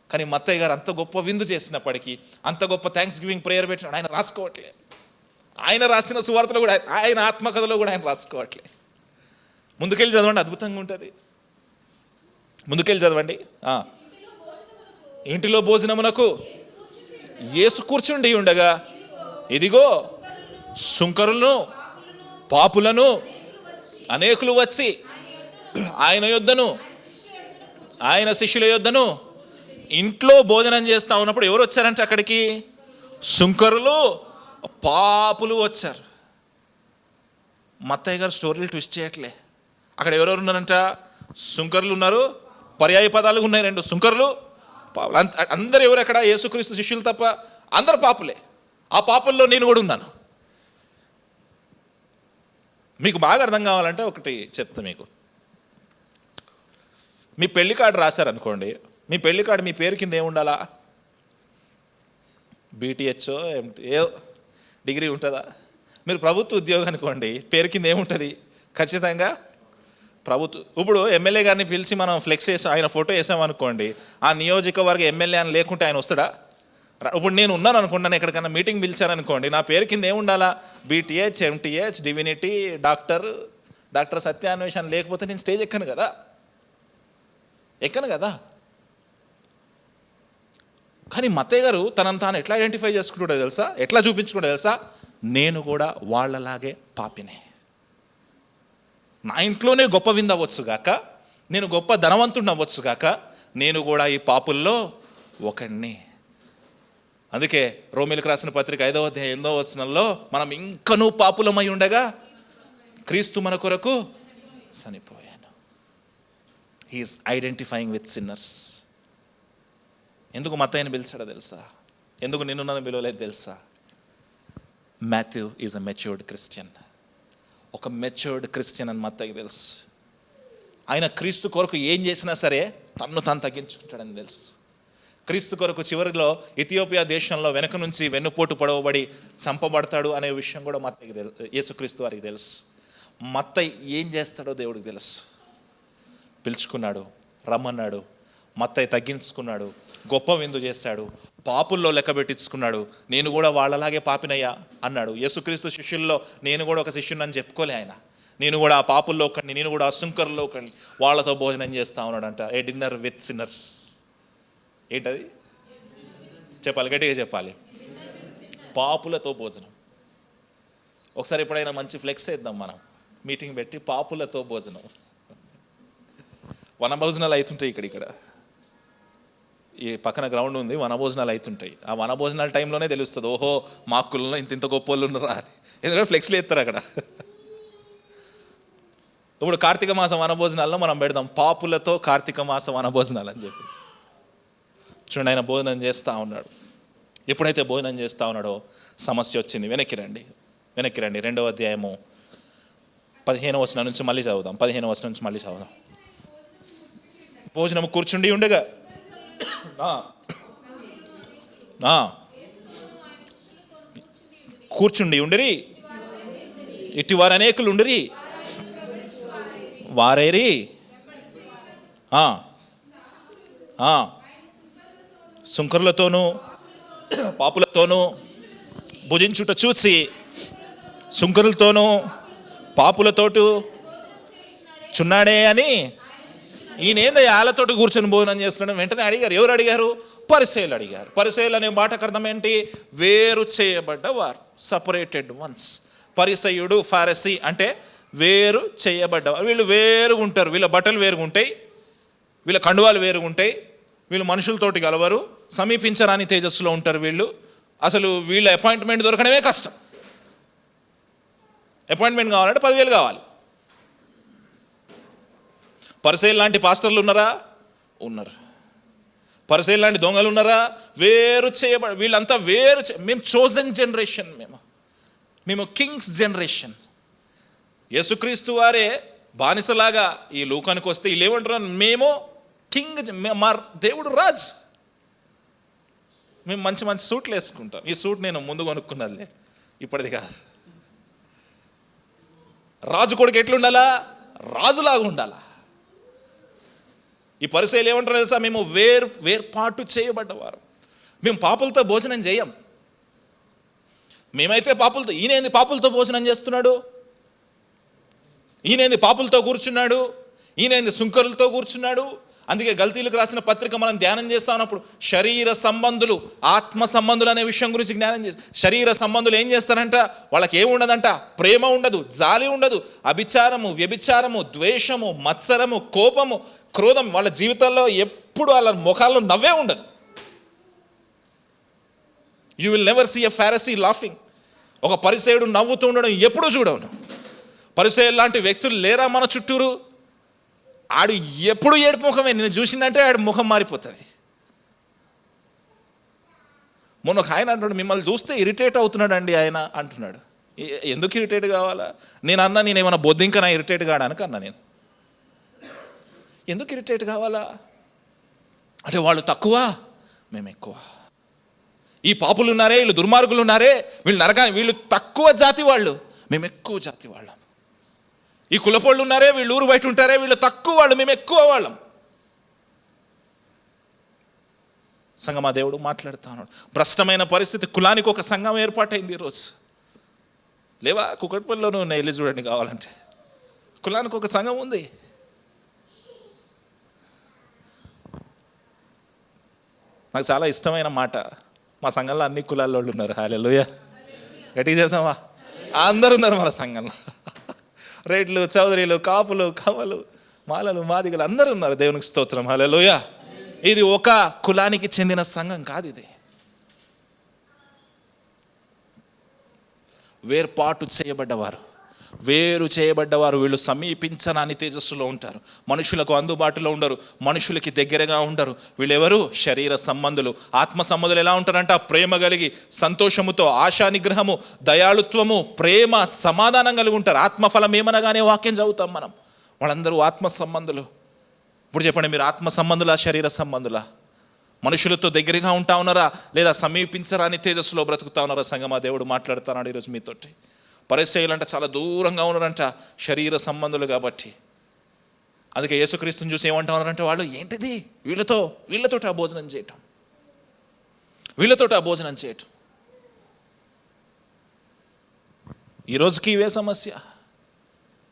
కానీ మత్తయ్య గారు అంత గొప్ప విందు చేసినప్పటికీ, అంత గొప్ప థ్యాంక్స్ గివింగ్ ప్రేయర్ పెట్టినాడు, ఆయన రాసుకోవట్లే. ఆయన రాసిన సువార్తలో కూడా, ఆయన ఆత్మకథలో కూడా ఆయన రాసుకోవట్లే. ముందుకెళ్ళి చదవండి, అద్భుతంగా ఉంటుంది. ముందుకెళ్ళి చదవండి. ఇంటిలో భోజనమునకు యేసు కూర్చుండి ఉండగా, ఇదిగో సుంకరులను పాపులను అనేకులు వచ్చి ఆయన యొద్దను, ఆయన శిష్యుల యొద్దను ఇంట్లో భోజనం చేస్తూ ఉన్నప్పుడు ఎవరు వచ్చారంటే అక్కడికి? సుంకరులు పాపులు వచ్చారు. మత్తయ్య గారు స్టోరీలు ట్విస్ట్ చేయట్లే. అక్కడ ఎవరెవరు ఉన్నారంట? సుంకరులు ఉన్నారు, పర్యాయ పదాలు ఉన్నాయి 2, సుంకరులు పాపులు. అందరు ఎవరు అక్కడ? యేసుక్రీస్తు శిష్యులు తప్ప అందరు పాపులే. ఆ పాపంలో నేను కూడా ఉన్నాను. మీకు బాగా అర్థం కావాలంటే ఒకటి చెప్తా మీకు. మీ పెళ్లి కార్డు రాశారనుకోండి, మీ పెళ్లి కార్డు మీ పేరు కింద ఏముండాలా? బీటీహెచ్ఓ ఏ డిగ్రీ ఉంటుందా? మీరు ప్రభుత్వ ఉద్యోగం అనుకోండి, పేరు కింద ఏముంటుంది? ఖచ్చితంగా ప్రభుత్వం. ఇప్పుడు ఎమ్మెల్యే గారిని పిలిచి మనం ఫ్లెక్స్ వేసి ఆయన ఫోటో వేసామనుకోండి, ఆ నియోజకవర్గ ఎమ్మెల్యే అని లేకుంటే ఆయన వస్తాడా? ఇప్పుడు నేను ఉన్నాను అనుకుంటాను, ఎక్కడికన్నా మీటింగ్ పిలిచారనుకోండి, నా పేరు కింద ఏముండాలా? బీటీహెచ్, ఎంటీహెచ్, డివినిటీ, డాక్టర్ సత్యాన్వేషణ లేకపోతే నేను స్టేజ్ ఎక్కను కదా. కానీ మత్తయ్య గారు తనను తాను ఎట్లా ఐడెంటిఫై చేసుకుంటాడో తెలుసా? ఎట్లా చూపించుకుంటాడో తెలుసా? నేను కూడా వాళ్ళలాగే పాపినే. నా ఇంట్లోనే గొప్ప విందు అవ్వచ్చుగాక, నేను గొప్ప ధనవంతుడిని అవ్వచ్చుగాక, నేను కూడా ఈ పాపుల్లో ఒకడిని. అందుకే రోమీలకు రాసిన పత్రిక 5వ అధ్యాయం 8వ వచనంలో, మనం ఇంకనూ పాపులమై ఉండగా క్రీస్తు మన కొరకు చనిపోయాను. He's identifying with sinners. ఎందుకు మత్తయ్యని పిలిచాడో తెలుసా? ఎందుకు నిన్ను నన్ను పిలవలేదు తెలుసా? Matthew is a matured Christian. ఒక మెచ్యూర్డ్ క్రిస్టియన్ అని మత్తయ్యకి తెలుసు. ఆయన క్రీస్తు కొరకు ఏం చేసినా సరే తన్ను తాను తగ్గించుకుంటాడని తెలుసు. క్రీస్తు కొరకు చివరిలో ఇథియోపియా దేశంలో వెనక నుంచి వెన్నుపోటు పొడవబడి చంపబడతాడు అనే విషయం కూడా మత్తయ్యకి తెలుసు, యేసుక్రీస్తు వారికి తెలుసు. మత్తయ్య ఏం చేస్తాడో దేవుడికి తెలుసు. పిలుచుకున్నాడు, రమ్మన్నాడు, మత్తయ్య తగ్గించుకున్నాడు, గొప్ప విందు చేశాడు, పాపుల్లో లెక్క పెట్టించుకున్నాడు. నేను కూడా వాళ్ళలాగే పాపినయ్యా అన్నాడు. యేసుక్రీస్తు శిష్యుల్లో నేను కూడా ఒక శిష్యుని అని చెప్పుకోలే ఆయన. నేను కూడా ఆ పాపుల్లో ఒకడిని, నేను కూడా ఆ సుంకర్లో ఒకడిని, వాళ్ళతో భోజనం చేస్తా ఉన్నాడంట. ఏ డిన్నర్ విత్ సిన్నర్స్. ఏంటది? చెప్పాలి, గట్టిగా చెప్పాలి. పాపులతో భోజనం. ఒకసారి ఎప్పుడైనా మంచి ఫ్లెక్స్ వేద్దాం మనం, మీటింగ్ పెట్టి పాపులతో భోజనం. వనభోజనాలు అవుతుంటాయి ఇక్కడ. ఈ పక్కన గ్రౌండ్ ఉంది, వనభోజనాలు అవుతుంటాయి. ఆ వనభోజనాల టైంలోనే తెలుస్తుంది, ఓహో మా కులంలో ఇంత గొప్ప వాళ్ళు ఉన్నారా అని. ఎందుకంటే ఫ్లెక్స్లు ఎత్తారు అక్కడ. ఇప్పుడు కార్తీక మాసం వనభోజనాల్లో మనం పెడదాం, పాపులతో కార్తీక మాసం వనభోజనాలు అని చెప్పి. చూడండి, ఆయన భోజనం చేస్తూ ఉన్నాడు. ఎప్పుడైతే భోజనం చేస్తూ ఉన్నాడో సమస్య వచ్చింది. వెనక్కి రండి. 2వ అధ్యాయము 15వ వచనం నుంచి మళ్ళీ చదువుదాం. 15వ వచనం నుంచి మళ్ళీ చదువుదాం. భోజనం కూర్చుండి ఉండగా కూర్చుండి ఉండిరి, ఇటువారు అనేకులు ఉండిరి, వారేరి సుంకరులతోనూ పాపులతోనూ భుజించుట చూసి, సుంకరులతోనూ పాపులతోటూ చున్నాడే అని ఈయనేందో వాళ్ళతోటి కూర్చొని భోజనం చేస్తున్నాడు. వెంటనే అడిగారు. ఎవరు అడిగారు? పరిసయ్యులు అడిగారు. పరిసయ్యులు అనే మాటకు అర్థం ఏంటి? వేరు చేయబడ్డవారు, సపరేటెడ్ వన్స్. పరిసయ్యుడు, ఫారసీ అంటే వేరు చేయబడ్డవారు. వీళ్ళు వేరుగా ఉంటారు. వీళ్ళ బట్టలు వేరుగా ఉంటాయి, వీళ్ళ కండువాలు వేరుగా ఉంటాయి, వీళ్ళు మనుషులతోటి కలవరు, సమీపించరాని తేజస్సులో ఉంటారు వీళ్ళు. అసలు వీళ్ళ అపాయింట్మెంట్ దొరకడమే కష్టం. అపాయింట్మెంట్ కావాలంటే 10,000 కావాలి. పరిసయ్యులు లాంటి పాస్టర్లు ఉన్నారా? ఉన్నారు. పరిసయ్యులు లాంటి దొంగలు ఉన్నారా? వేరు చేయబడి వీళ్ళంతా మేము చోజన్ జనరేషన్, మేము కింగ్స్ జనరేషన్. యేసుక్రీస్తు వారే బానిసలాగా ఈ లోకానికి వస్తే వీళ్ళు ఏమంటారు? మేము కింగ్, మా దేవుడు రాజ్. మేము మంచి మంచి సూట్లు వేసుకుంటాం. ఈ సూట్ నేను ముందు కొనుక్కున్నదిలే, ఇప్పటిది కాదు. రాజు కొడుకు ఎట్లుండాలా? రాజులాగా ఉండాలా. ఈ పరిసయ్యులు ఏమంటారు తెలుసా? మేము వేర్పాటు చేయబడ్డవారు, మేము పాపులతో భోజనం చేయం. మేమైతే పాపులతో, ఈయనేంది పాపులతో భోజనం చేస్తున్నాడు, ఈయనేంది పాపులతో కూర్చున్నాడు, ఈయనేంది సుంకరులతో కూర్చున్నాడు. అందుకే గల్తీలకు రాసిన పత్రిక మనం ధ్యానం చేస్తా ఉన్నప్పుడు శరీర సంబంధులు, ఆత్మ సంబంధులు అనే విషయం గురించి జ్ఞానం చేసి, శరీర సంబంధులు ఏం చేస్తారంట? వాళ్ళకి ఏముండదంట? ప్రేమ ఉండదు, జాలి ఉండదు, అభిచారము, వ్యభిచారము, ద్వేషము, మత్సరము, కోపము, క్రోధం. వాళ్ళ జీవితాల్లో ఎప్పుడు వాళ్ళ ముఖాల్లో నవ్వే ఉండదు. You will never see a Pharisee laughing. ఒక పరిసయ్యుడు నవ్వుతూ ఉండడం ఎప్పుడూ చూడవును. పరిసయ్యులు లాంటి వ్యక్తులు లేరా మన చుట్టూరు? ఆడు ఎప్పుడు ఏడుపు ముఖమే. నేను చూసిందంటే ఆడు ముఖం మారిపోతుంది. మొన్న ఒక ఆయన అంటున్నాడు, మిమ్మల్ని చూస్తే ఇరిటేట్ అవుతున్నాడు అండి ఆయన అంటున్నాడు. ఎందుకు ఇరిటేట్ కావాలా? నేనేమన్నా బొద్దింకనా ఇరిటేట్ కావడానికి అన్నా నేను. ఎందుకు ఇరిటేట్ కావాలా? అంటే వాళ్ళు తక్కువ, మేము ఎక్కువ. ఈ పాపులు ఉన్నారే, వీళ్ళు దుర్మార్గులు ఉన్నారే, వీళ్ళు నరకాన్ని, వీళ్ళు తక్కువ జాతి వాళ్ళు, మేము ఎక్కువ జాతి వాళ్ళం. ఈ కులపోళ్ళు ఉన్నారే, వీళ్ళు ఊరు బయట ఉంటారే, వీళ్ళు తక్కువ వాళ్ళు, మేము ఎక్కువ వాళ్ళం. సంఘమా, దేవుడు మాట్లాడుతా ఉన్నాడు. భ్రష్టమైన పరిస్థితి, కులానికి ఒక సంఘం ఏర్పాటైంది ఈరోజు. లేవా? కుకట్పల్లిలోనూ ఉన్నాయి, వెళ్ళి చూడండి కావాలంటే. కులానికి ఒక సంఘం ఉంది. నాకు చాలా ఇష్టమైన మాట, మా సంఘంలో అన్ని కులాల వాళ్ళు ఉన్నారు. హల్లెలూయా, గట్టిగా చెప్తామా? అందరు ఉన్నారు మన సంఘంలో. రెడ్లు, చౌదరీలు, కాపులు, కమ్మలు, మాలలు, మాదిగలు అందరూ ఉన్నారు. దేవునికి స్తోత్రం. హల్లెలూయా. ఇది ఒక కులానికి చెందిన సంఘం కాదు, ఇది వేర్పాటు చేయబడ్డవారు, వేరు చేయబడ్డవారు. వీళ్ళు సమీపించనాని తేజస్సులో ఉంటారు, మనుషులకు అందుబాటులో ఉండరు, మనుషులకి దగ్గరగా ఉండరు. వీళ్ళెవరు? శరీర సంబంధులు. ఆత్మ సంబంధులు ఎలా ఉంటారంట? ప్రేమ కలిగి, సంతోషముతో, ఆశా నిగ్రహము, దయాళుత్వము, ప్రేమ, సమాధానం కలిగి ఉంటారు. ఆత్మఫలం ఏమనగానే వాక్యం చదువుతాం మనం. వాళ్ళందరూ ఆత్మ సంబంధులు. ఇప్పుడు చెప్పండి, మీరు ఆత్మ సంబంధులా, శరీర సంబంధులా? మనుషులతో దగ్గరగా ఉంటా ఉన్నారా, లేదా సమీపించరాని తేజస్సులో బ్రతుకుతా ఉన్నారా? సంగమా, దేవుడు మాట్లాడుతున్నాడు ఈరోజు మీతోటి. పరిసయ్యులంట చాలా దూరంగా ఉన్నారంట, శరీర సంబంధులు కాబట్టి. అందుకే యేసుక్రీస్తుని చూసి ఏమంటా ఉన్నారంటే వాళ్ళు, ఏంటిది వీళ్ళతోటి ఆ భోజనం చేయటం, వీళ్ళతోటి ఆ భోజనం చేయటం. ఈరోజుకి ఇవే సమస్య.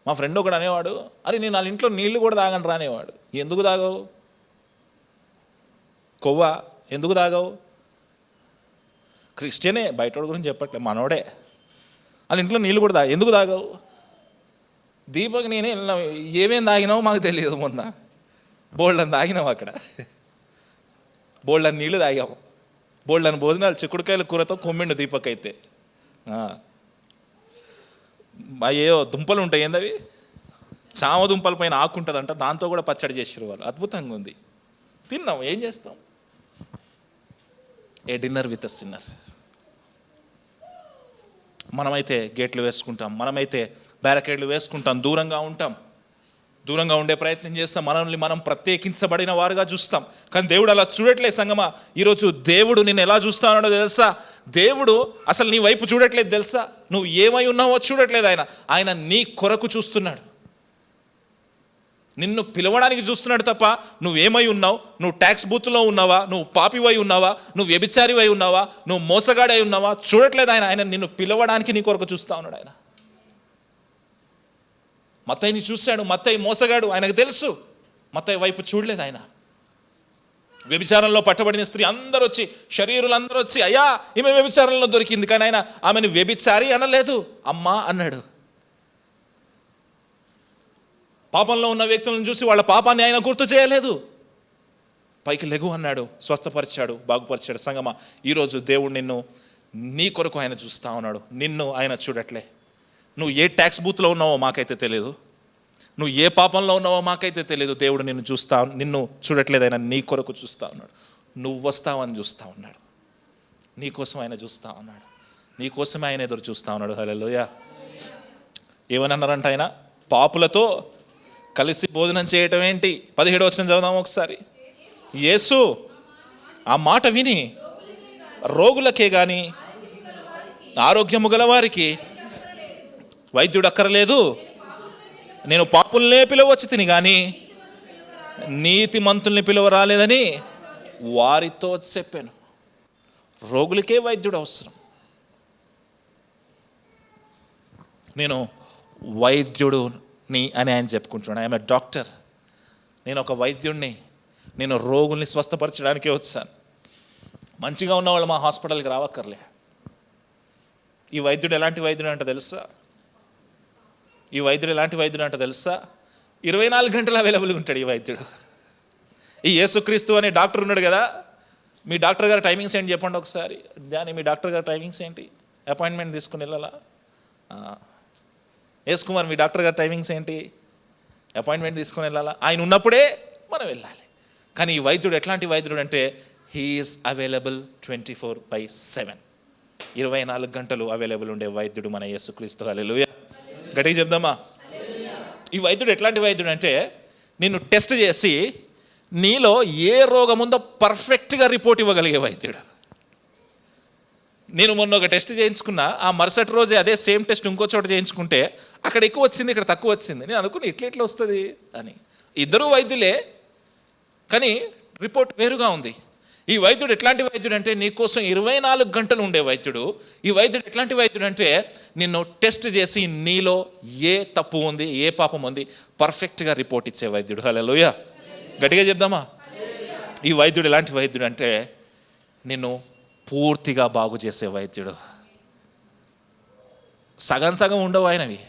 మా ఫ్రెండ్ ఒకడు అనేవాడు, అరే నేను వాళ్ళ ఇంట్లో నీళ్లు కూడా తాగను రానేవాడు. ఎందుకు తాగవు? కొవ్వ ఎందుకు తాగవు? క్రిస్టియనే, బయటోడి గురించి చెప్పట్లే, మనోడే. వాళ్ళ ఇంట్లో నీళ్ళు కూడా ఎందుకు తాగవు? దీపక్ నేనే ఏమేం తాగినావు మాకు తెలియదు. మొన్న బోల్డని తాగినావు, అక్కడ బోల్డని నీళ్ళు తాగాము, బోల్డని భోజనాలు, చిక్కుడుకాయల కూరతో కొమ్మిండు దీపక్ అయితే. ఏవో దుంపలు ఉంటాయి, ఏందవి చామ దుంపల పైన ఆకుంటుందంట, దాంతో కూడా పచ్చడి చేసారు వాళ్ళు. అద్భుతంగా ఉంది, తిన్నాం. ఏం చేస్తాం? ఏ డిన్నర్ విత్ అ సిన్నర్. మనమైతే గేట్లు వేసుకుంటాం, మనమైతే బ్యారికేడ్లు వేసుకుంటాం, దూరంగా ఉంటాం, దూరంగా ఉండే ప్రయత్నం చేస్తాం, మనల్ని మనం ప్రత్యేకించబడిన వారుగా చూస్తాం. కానీ దేవుడు అలా చూడట్లేదు సంగమా. ఈరోజు దేవుడు నిన్ను ఎలా చూస్తానో తెలుసా? దేవుడు అసలు నీ వైపు చూడట్లేదు తెలుసా? నువ్వు ఏమై ఉన్నావో చూడట్లేదు ఆయన నీ కొరకు చూస్తున్నాడు. నిన్ను పిలవడానికి చూస్తున్నాడు తప్ప నువ్వేమై ఉన్నావు, నువ్వు ట్యాక్స్ బూత్లో ఉన్నావా, నువ్వు పాపివై ఉన్నావా, నువ్వు వ్యభిచారివై ఉన్నావా, నువ్వు మోసగాడై ఉన్నావా చూడట్లేదు ఆయన నిన్ను పిలవడానికి నీ కొరకు చూస్తా ఉన్నాడు. ఆయన మత్తయిని చూశాడు, మత్తయి మోసగాడు, ఆయనకు తెలుసు. మత్తయి వైపు చూడలేదు ఆయన. వ్యభిచారంలో పట్టబడిన స్త్రీ అందరూ వచ్చి, శరీరులందరూ వచ్చి, అయ్యా ఈమె వ్యభిచారంలో దొరికింది, కానీ ఆయన ఆమెను వ్యభిచారి అనలేదు, అమ్మా అన్నాడు. పాపంలో ఉన్న వ్యక్తులను చూసి వాళ్ళ పాపాన్ని ఆయన గుర్తు చేయలేదు. పైకి లెగు అన్నాడు, స్వస్థపరిచాడు, బాగుపరిచాడు. సంగమా, ఈరోజు దేవుడు నిన్ను నీ కొరకు ఆయన చూస్తూ ఉన్నాడు. నిన్ను ఆయన చూడట్లే. నువ్వు ఏ ట్యాక్స్ బూత్లో ఉన్నావో మాకైతే తెలియదు, నువ్వు ఏ పాపంలో ఉన్నావో మాకైతే తెలియదు. దేవుడు నిన్ను చూడట్లేదు, ఆయన నీ కొరకు చూస్తూ ఉన్నాడు. నువ్వు వస్తావని చూస్తూ ఉన్నాడు, నీకోసం ఆయన చూస్తూ ఉన్నాడు, నీకోసమే ఆయన ఎదురు చూస్తూ ఉన్నాడు. హల్లెలూయా. ఏమని అన్నారంట ఆయన? పాపులతో కలిసి భోజనం చేయటం ఏంటి? 17వ వచనం చదువుదాం ఒకసారి. యేసు ఆ మాట విని, రోగులకే గాని ఆరోగ్యము గలవారికి వైద్యుడు అక్కరలేదు, నేను పాపుల్నే పిలవచ్చు తిని కానీ నీతిమంతుల్ని పిలువ రాలేదని వారితో చెప్పాను. రోగులకే వైద్యుడు అవసరం. నేను వైద్యుడుని అని ఆయన చెప్పుకుంటున్నాను. I'm a doctor. నేను ఒక వైద్యుడిని, నేను రోగుల్ని స్వస్థపరచడానికే వచ్చాను. మంచిగా ఉన్నవాళ్ళు మా హాస్పిటల్కి రావక్కర్లే. ఈ వైద్యుడు ఎలాంటి వైద్యుడు అంటే తెలుసా? ఈ వైద్యుడు ఎలాంటి వైద్యుడు అంటే తెలుసా? 24 గంటలు అవైలబుల్గా ఉంటాడు ఈ వైద్యుడు. ఈ యేసుక్రీస్తు అనే డాక్టర్ ఉన్నాడు కదా, మీ డాక్టర్ గారి టైమింగ్స్ ఏంటి చెప్పండి ఒకసారి. దాని మీ డాక్టర్ గారి టైమింగ్స్ ఏంటి? అపాయింట్మెంట్ తీసుకుని వెళ్ళాలా? యేసు కుమార్, మీ డాక్టర్ గారి టైమింగ్స్ ఏంటి? అపాయింట్మెంట్ తీసుకుని వెళ్ళాలా? ఆయన ఉన్నప్పుడే మనం వెళ్ళాలి. కానీ ఈ వైద్యుడు ఎట్లాంటి వైద్యుడు అంటే హీ ఈజ్ అవైలబుల్ 24/7. 24 గంటలు అవైలబుల్ ఉండే వైద్యుడు మన యేసుక్రీస్తు. హల్లెలూయా. గట్టిగా చెప్దామా? ఈ వైద్యుడు ఎట్లాంటి వైద్యుడు అంటే నిన్ను టెస్ట్ చేసి నీలో ఏ రోగం ఉందో పర్ఫెక్ట్గా రిపోర్ట్ ఇవ్వగలిగే వైద్యుడు. నేను మొన్న ఒక టెస్ట్ చేయించుకున్నా, ఆ మరుసటి రోజే అదే సేమ్ టెస్ట్ ఇంకో చోట చేయించుకుంటే అక్కడ ఎక్కువ వచ్చింది, ఇక్కడ తక్కువ వచ్చింది. నేను అనుకున్నా ఎట్లా వస్తుంది అని. ఇద్దరు వైద్యులే కానీ రిపోర్ట్ వేరుగా ఉంది. ఈ వైద్యుడు ఎట్లాంటి వైద్యుడు అంటే నీకోసం 24 గంటలు ఉండే వైద్యుడు. ఈ వైద్యుడు ఎట్లాంటి వైద్యుడు అంటే నిన్ను టెస్ట్ చేసి నీలో ఏ తప్పు ఉంది, ఏ పాపం ఉంది పర్ఫెక్ట్గా రిపోర్ట్ ఇచ్చే వైద్యుడు. హల్లెలూయా. గట్టిగా చెప్దామా? ఈ వైద్యుడు ఎలాంటి వైద్యుడు అంటే నిన్ను పూర్తిగా బాగు చేసే వైద్యుడు. సగం సగం ఉండవు ఆయనవి.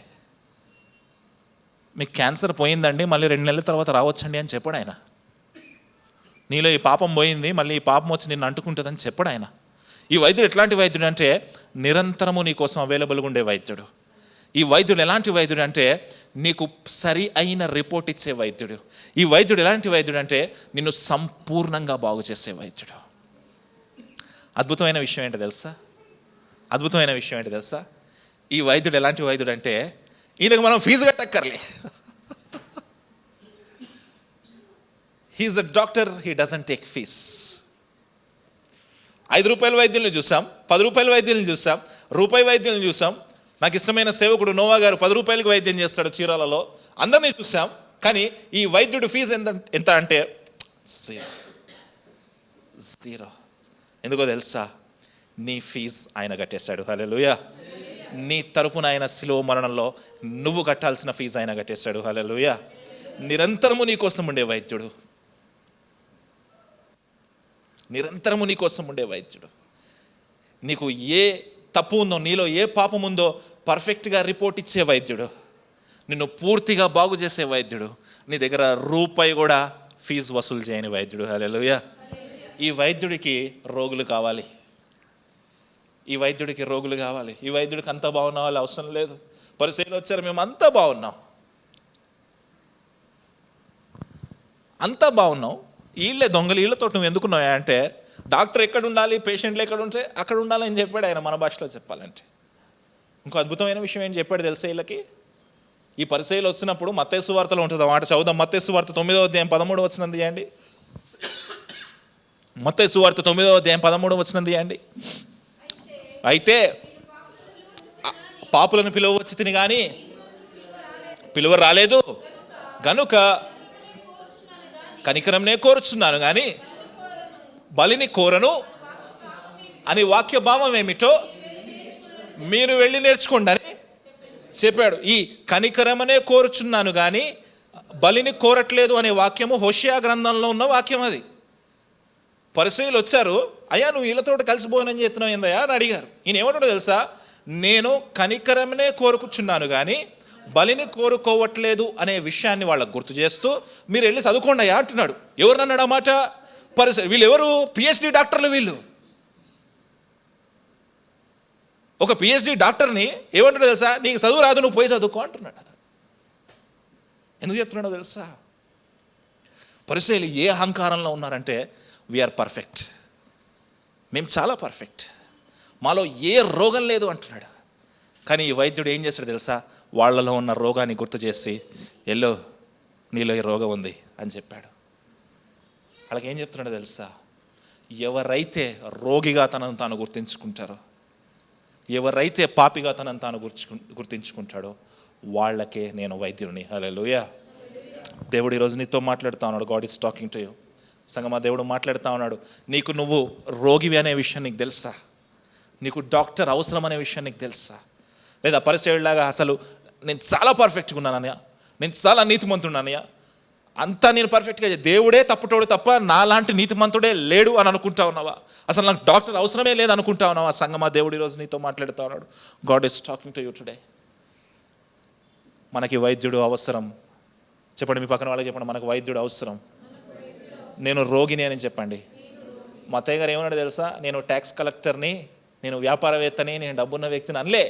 మీకు క్యాన్సర్ పోయిందండి, మళ్ళీ 2 నెలల తర్వాత రావచ్చండి అని చెప్పాడు ఆయన. నీలో ఈ పాపం పోయింది, మళ్ళీ ఈ పాపం వచ్చి నిన్ను అంటుకుంటుందని చెప్పాడు ఆయన. ఈ వైద్యుడు ఎట్లాంటి వైద్యుడు అంటే నిరంతరము నీ కోసం అవైలబుల్గా ఉండే వైద్యుడు. ఈ వైద్యుడు ఎలాంటి వైద్యుడు అంటే నీకు సరి అయిన రిపోర్ట్ ఇచ్చే వైద్యుడు. ఈ వైద్యుడు ఎలాంటి వైద్యుడు అంటే నిన్ను సంపూర్ణంగా బాగు చేసే వైద్యుడు. అద్భుతమైన విషయం ఏంటో తెలుసా? ఈ వైద్యుడు ఎలాంటి వైద్యుడు అంటే ఈయనకు మనం ఫీజు కట్టక్కర్లే. He's a doctor, he doesn't take fees. 5 రూపాయల వైద్యుల్ని చూసాం, 10 రూపాయల వైద్యుల్ని చూసాం, రూపాయి వైద్యుల్ని చూసాం. నాకు ఇష్టమైన సేవకుడు నోవా గారు 10 రూపాయలకి వైద్యం చేస్తాడు చీరాలలో. అందరినీ చూసాం. కానీ ఈ వైద్యుడు ఫీజు ఎంత అంటే జీరో. ఎందుకో తెలుసా? నీ ఫీజు ఆయన కట్టేశాడు. హల్లెలూయా. నీ తరపున ఆయన శిలువ మరణంలో నువ్వు కట్టాల్సిన ఫీజు ఆయన కట్టేశాడు. హల్లెలూయా. నిరంతరము నీ కోసం ఉండే వైద్యుడు. నీకు ఏ తప్పు ఉందో, నీలో ఏ పాపం ఉందో పర్ఫెక్ట్గా రిపోర్ట్ ఇచ్చే వైద్యుడు. నిన్ను పూర్తిగా బాగు చేసే వైద్యుడు. నీ దగ్గర రూపాయి కూడా ఫీజు వసూలు చేయని వైద్యుడు. హల్లెలూయా. ఈ వైద్యుడికి రోగులు కావాలి. ఈ వైద్యుడికి అంతా బాగున్న వాళ్ళు అవసరం లేదు. పరిశీలన వచ్చారు, మేము అంతా బాగున్నాం. వీళ్ళే దొంగలు, వీళ్ళతో నువ్వు ఎందుకున్నావా అంటే డాక్టర్ ఎక్కడ ఉండాలి, పేషెంట్లు ఎక్కడ ఉంటే అక్కడ ఉండాలని చెప్పాడు ఆయన. మన భాషలో చెప్పాలంటే ఇంకో అద్భుతమైన విషయం ఏం చెప్పాడు తెలుసా వీళ్ళకి? ఈ పరిచయలు వచ్చినప్పుడు మత్తయి సువార్తలో ఉంటుంది మాట. చదువుదాం. మత్తయి సువార్త 9వ అధ్యాయం 13వ వచనం తీయండి. మత్తయి సువార్త 9వ అధ్యాయం 13వ వచనం తీయండి. అయితే పాపులను పిలువవచ్చి తిని కానీ పిలువ రాలేదు గనుక కనికరంనే కోరుచున్నాను కానీ బలిని కోరను అని వాక్య భావం ఏమిటో మీరు వెళ్ళి నేర్చుకోండి అని చెప్పాడు. ఈ కనికరమనే కోరుచున్నాను కానీ బలిని కోరట్లేదు అనే వాక్యము హోషేయ గ్రంథంలో ఉన్న వాక్యం. అది పరిశీలు వచ్చారు, అయ్యా నువ్వు వీళ్ళతో కలిసి భోజనం చేస్తున్నావు ఏందయ్యా అని అడిగారు. ఈయన ఏమంటాడో తెలుసా? నేను కనికరమనే కోరుకుచున్నాను కానీ బలిని కోరుకోవట్లేదు అనే విషయాన్ని వాళ్ళకు గుర్తు చేస్తూ మీరు వెళ్ళి చదువుకోండి అయ్యా అంటున్నాడు. ఎవరినన్నాడు ఆ మాట? వీళ్ళు ఎవరు? పిహెచ్డి డాక్టర్లు. వీళ్ళు ఒక పిహెచ్డి డాక్టర్ని ఏమంటాడో తెలుసా? నీకు చదువు రాదు, నువ్వు పోయి చదువుకో అంటున్నాడు. ఎందుకు చెప్తున్నాడో తెలుసా? పరిశీలి ఏ అహంకారంలో ఉన్నారంటే వీఆర్ పర్ఫెక్ట్, మేము చాలా పర్ఫెక్ట్, మాలో ఏ రోగం లేదు అంటున్నాడు. కానీ ఈ వైద్యుడు ఏం చేస్తాడు తెలుసా? వాళ్ళలో ఉన్న రోగాన్ని గుర్తు చేసి ఎల్లో నీలో ఈ రోగం ఉంది అని చెప్పాడు. వాళ్ళకి ఏం చెప్తున్నాడో తెలుసా? ఎవరైతే రోగిగా తనను తాను గుర్తించుకుంటారో, ఎవరైతే పాపిగా తనను తాను గుర్తించుకుంటాడో వాళ్ళకే నేను వైద్యుడిని. హల్లెలూయా. దేవుడు ఈరోజు నీతో మాట్లాడుతూ ఉన్నాడు. God is talking to you. సంగమా, దేవుడు మాట్లాడుతూ ఉన్నాడు. నీకు నువ్వు రోగివి అనే విషయం నీకు తెలుసా? నీకు డాక్టర్ అవసరం అనే విషయం నీకు తెలుసా? లేదా పరిచయుడిలాగా అసలు నేను చాలా పర్ఫెక్ట్గా ఉన్నానయ్యా, నేను చాలా నీతిమంతున్నానయ్యా, అంతా నేను పర్ఫెక్ట్గా, దేవుడే తప్పుటోడు తప్ప నాలాంటి నీతిమంతుడే లేడు అని అనుకుంటా ఉన్నావా? అసలు నాకు డాక్టర్ అవసరమే లేదు అనుకుంటా ఉన్నావా? సంగమా, దేవుడు ఈరోజు నీతో మాట్లాడుతూ ఉన్నాడు. God is talking to you today. మనకి వైద్యుడు అవసరం. చెప్పండి, మీ పక్కన వాళ్ళకి చెప్పండి, మనకు వైద్యుడు అవసరం. నేను రోగిని అని చెప్పండి. మా అత్తయ్య గారు ఏమన్నాడు తెలుసా? నేను ట్యాక్స్ కలెక్టర్ని, నేను వ్యాపారవేత్తని, నేను డబ్బున్న వ్యక్తిని అనలే.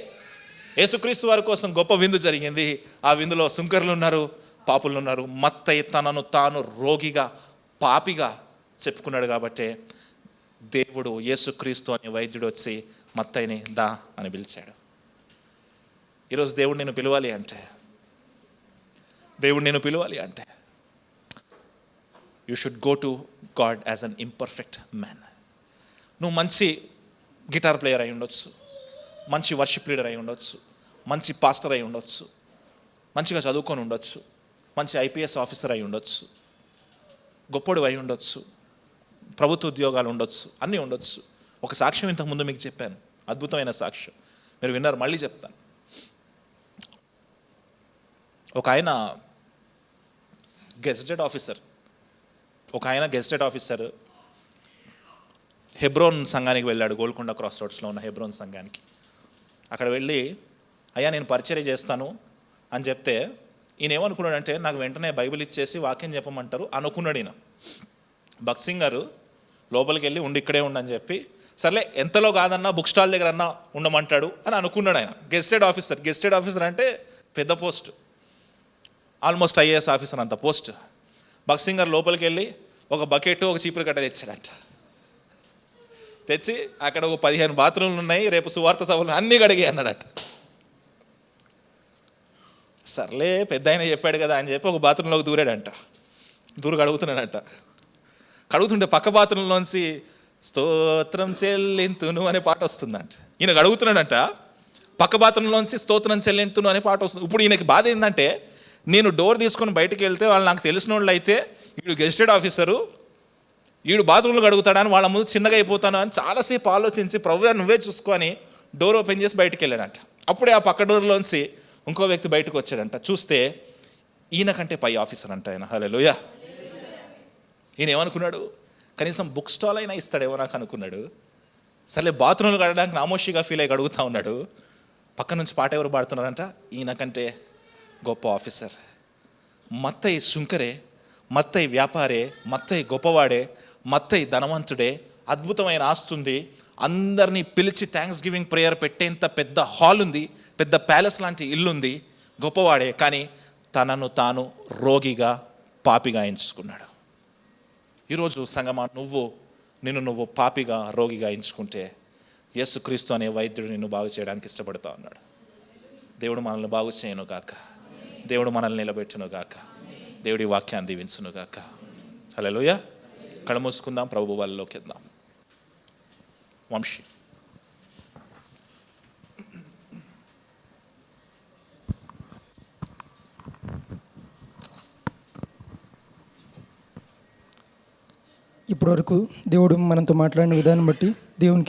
యేసుక్రీస్తు వారి కోసం గొప్ప విందు జరిగింది. ఆ విందులో సుంకరులు ఉన్నారు, పాపులు ఉన్నారు. మత్తయి తనను తాను రోగిగా, పాపిగా చెప్పుకున్నాడు. కాబట్టి దేవుడు యేసుక్రీస్తు అనే వైద్యుడు వచ్చి మత్తయిని దా అని పిలిచాడు. ఈరోజు దేవుడు నేను పిలవాలి అంటే you should go to God as an imperfect man. నువ్వు మంచి గిటార్ ప్లేయర్ అయి ఉండొచ్చు, మంచి వర్షిప్ లీడర్ అయి ఉండొచ్చు, మంచి పాస్టర్ అయి ఉండొచ్చు, మంచిగా చదువుకొని ఉండొచ్చు, మంచి ఐపీఎస్ ఆఫీసర్ అయి ఉండొచ్చు, గొప్పడు అయి ఉండొచ్చు, ప్రభుత్వ ఉద్యోగాలు ఉండొచ్చు, అన్నీ ఉండొచ్చు. ఒక సాక్ష్యం ఇంతకుముందు మీకు చెప్పాను, అద్భుతమైన సాక్ష్యం, మీరు విన్నారు, మళ్ళీ చెప్తాను. ఒక ఆయన గెజిటెడ్ ఆఫీసర్ హెబ్రోన్ సంఘానికి వెళ్ళాడు. గోల్కొండ క్రాస్ రోడ్స్లో ఉన్న హెబ్రోన్ సంఘానికి. అక్కడ వెళ్ళి, అయ్యా నేను పరిచర్య చేస్తాను అని చెప్తే ఈయన ఏమనుకున్నాడంటే, నాకు వెంటనే బైబిల్ ఇచ్చేసి వాక్యం చెప్పమంటారు అనుకున్నాడు. ఈయన భక్త్ సింగ్ గారు లోపలికి వెళ్ళి ఉండి ఇక్కడే ఉండని చెప్పి, సర్లే ఎంతలో కాదన్నా బుక్ స్టాల్ దగ్గర అన్నా ఉండమంటాడు అని అనుకున్నాడు ఆయన. గెజిటెడ్ ఆఫీసర్ అంటే పెద్ద పోస్ట్, ఆల్మోస్ట్ ఐఏఎస్ ఆఫీసర్ అంత పోస్ట్. భక్త్ సింగ్ గారు లోపలికి వెళ్ళి ఒక బకెట్, ఒక చీపురు కట్ట తెచ్చాడంట. తెచ్చి అక్కడ ఒక 15 బాత్రూమ్లు ఉన్నాయి, రేపు సువార్త సభలు అన్నీ కడిగి అన్నాడట. సర్లే పెద్ద ఆయన చెప్పాడు కదా అని చెప్పి ఒక బాత్రూంలోకి దూరి కడుగుతున్నాడంట. కడుగుతుంటే పక్క బాత్రూంలోంచి స్తోత్రం చెల్లింతును అనే పాట వస్తుందంట. ఈయన కడుగుతున్నాడంట, పక్క బాత్రూంలోంచి స్తోత్రం చెల్లింతును అనే పాట వస్తుంది. ఇప్పుడు ఈయనకి బాధ ఏంటంటే, నేను డోర్ తీసుకొని బయటికి వెళ్తే వాళ్ళు నాకు తెలిసిన వాళ్ళు అయితే, వీడు గెజిటెడ్ ఆఫీసరు, వీడు బాత్రూంలో కడుగుతాడని వాళ్ళ ముందు చిన్నగా అయిపోతాను అని చాలాసేపు ఆలోచించి, ప్రభువా నువ్వే చూసుకొని డోర్ ఓపెన్ చేసి బయటికి వెళ్ళాడంట. అప్పుడే ఆ పక్క డోర్లోంచి ఇంకో వ్యక్తి బయటకు వచ్చాడంట. చూస్తే ఈయన కంటే పై ఆఫీసర్ అంట ఆయన. హల్లెలూయా. ఈయన ఏమనుకున్నాడు, కనీసం బుక్ స్టాల్ అయినా ఇస్తాడేమో నాకు అనుకున్నాడు. సర్లే బాత్రూంలో కడగడానికి నామోషిగా ఫీల్ అయ్యి కడుగుతూ ఉన్నాడు. పక్క నుంచి పాట ఎవరు పాడుతున్నారంట, ఈయన కంటే గొప్ప ఆఫీసర్. మత్తయి సుంకరే, మత్తయి వ్యాపారే, మత్తయి గొప్పవాడే, మత్తయి ధనవంతుడే, అద్భుతమైన ఆస్తుంది, అందరినీ పిలిచి థ్యాంక్స్ గివింగ్ ప్రేయర్ పెట్టేంత పెద్ద హాల్ ఉంది, పెద్ద ప్యాలెస్ లాంటి ఇల్లుంది, గొప్పవాడే. కానీ తనను తాను రోగిగా, పాపిగా ఎంచుకున్నాడు. ఈరోజు సంగమా, నువ్వు పాపిగా, రోగిగా ఎంచుకుంటే యేసుక్రీస్తు అనే వైద్యుడు నిన్ను బాగు చేయడానికి ఇష్టపడుతూ ఉన్నాడు. దేవుడు మనల్ని బాగు చేయను గాక, దేవుడు మనల్ని నిలబెట్టును గాక, దేవుడి వాక్యాన్ని దీవించును గాక. హల్లెలూయా. కళ్ళు మూసుకుందాం, ప్రభు వాళ్ళలోకి వెళ్దాం. వంశీ. ఇప్పటివరకు దేవుడు మనతో మాట్లాడిన విధానం బట్టి దేవునికి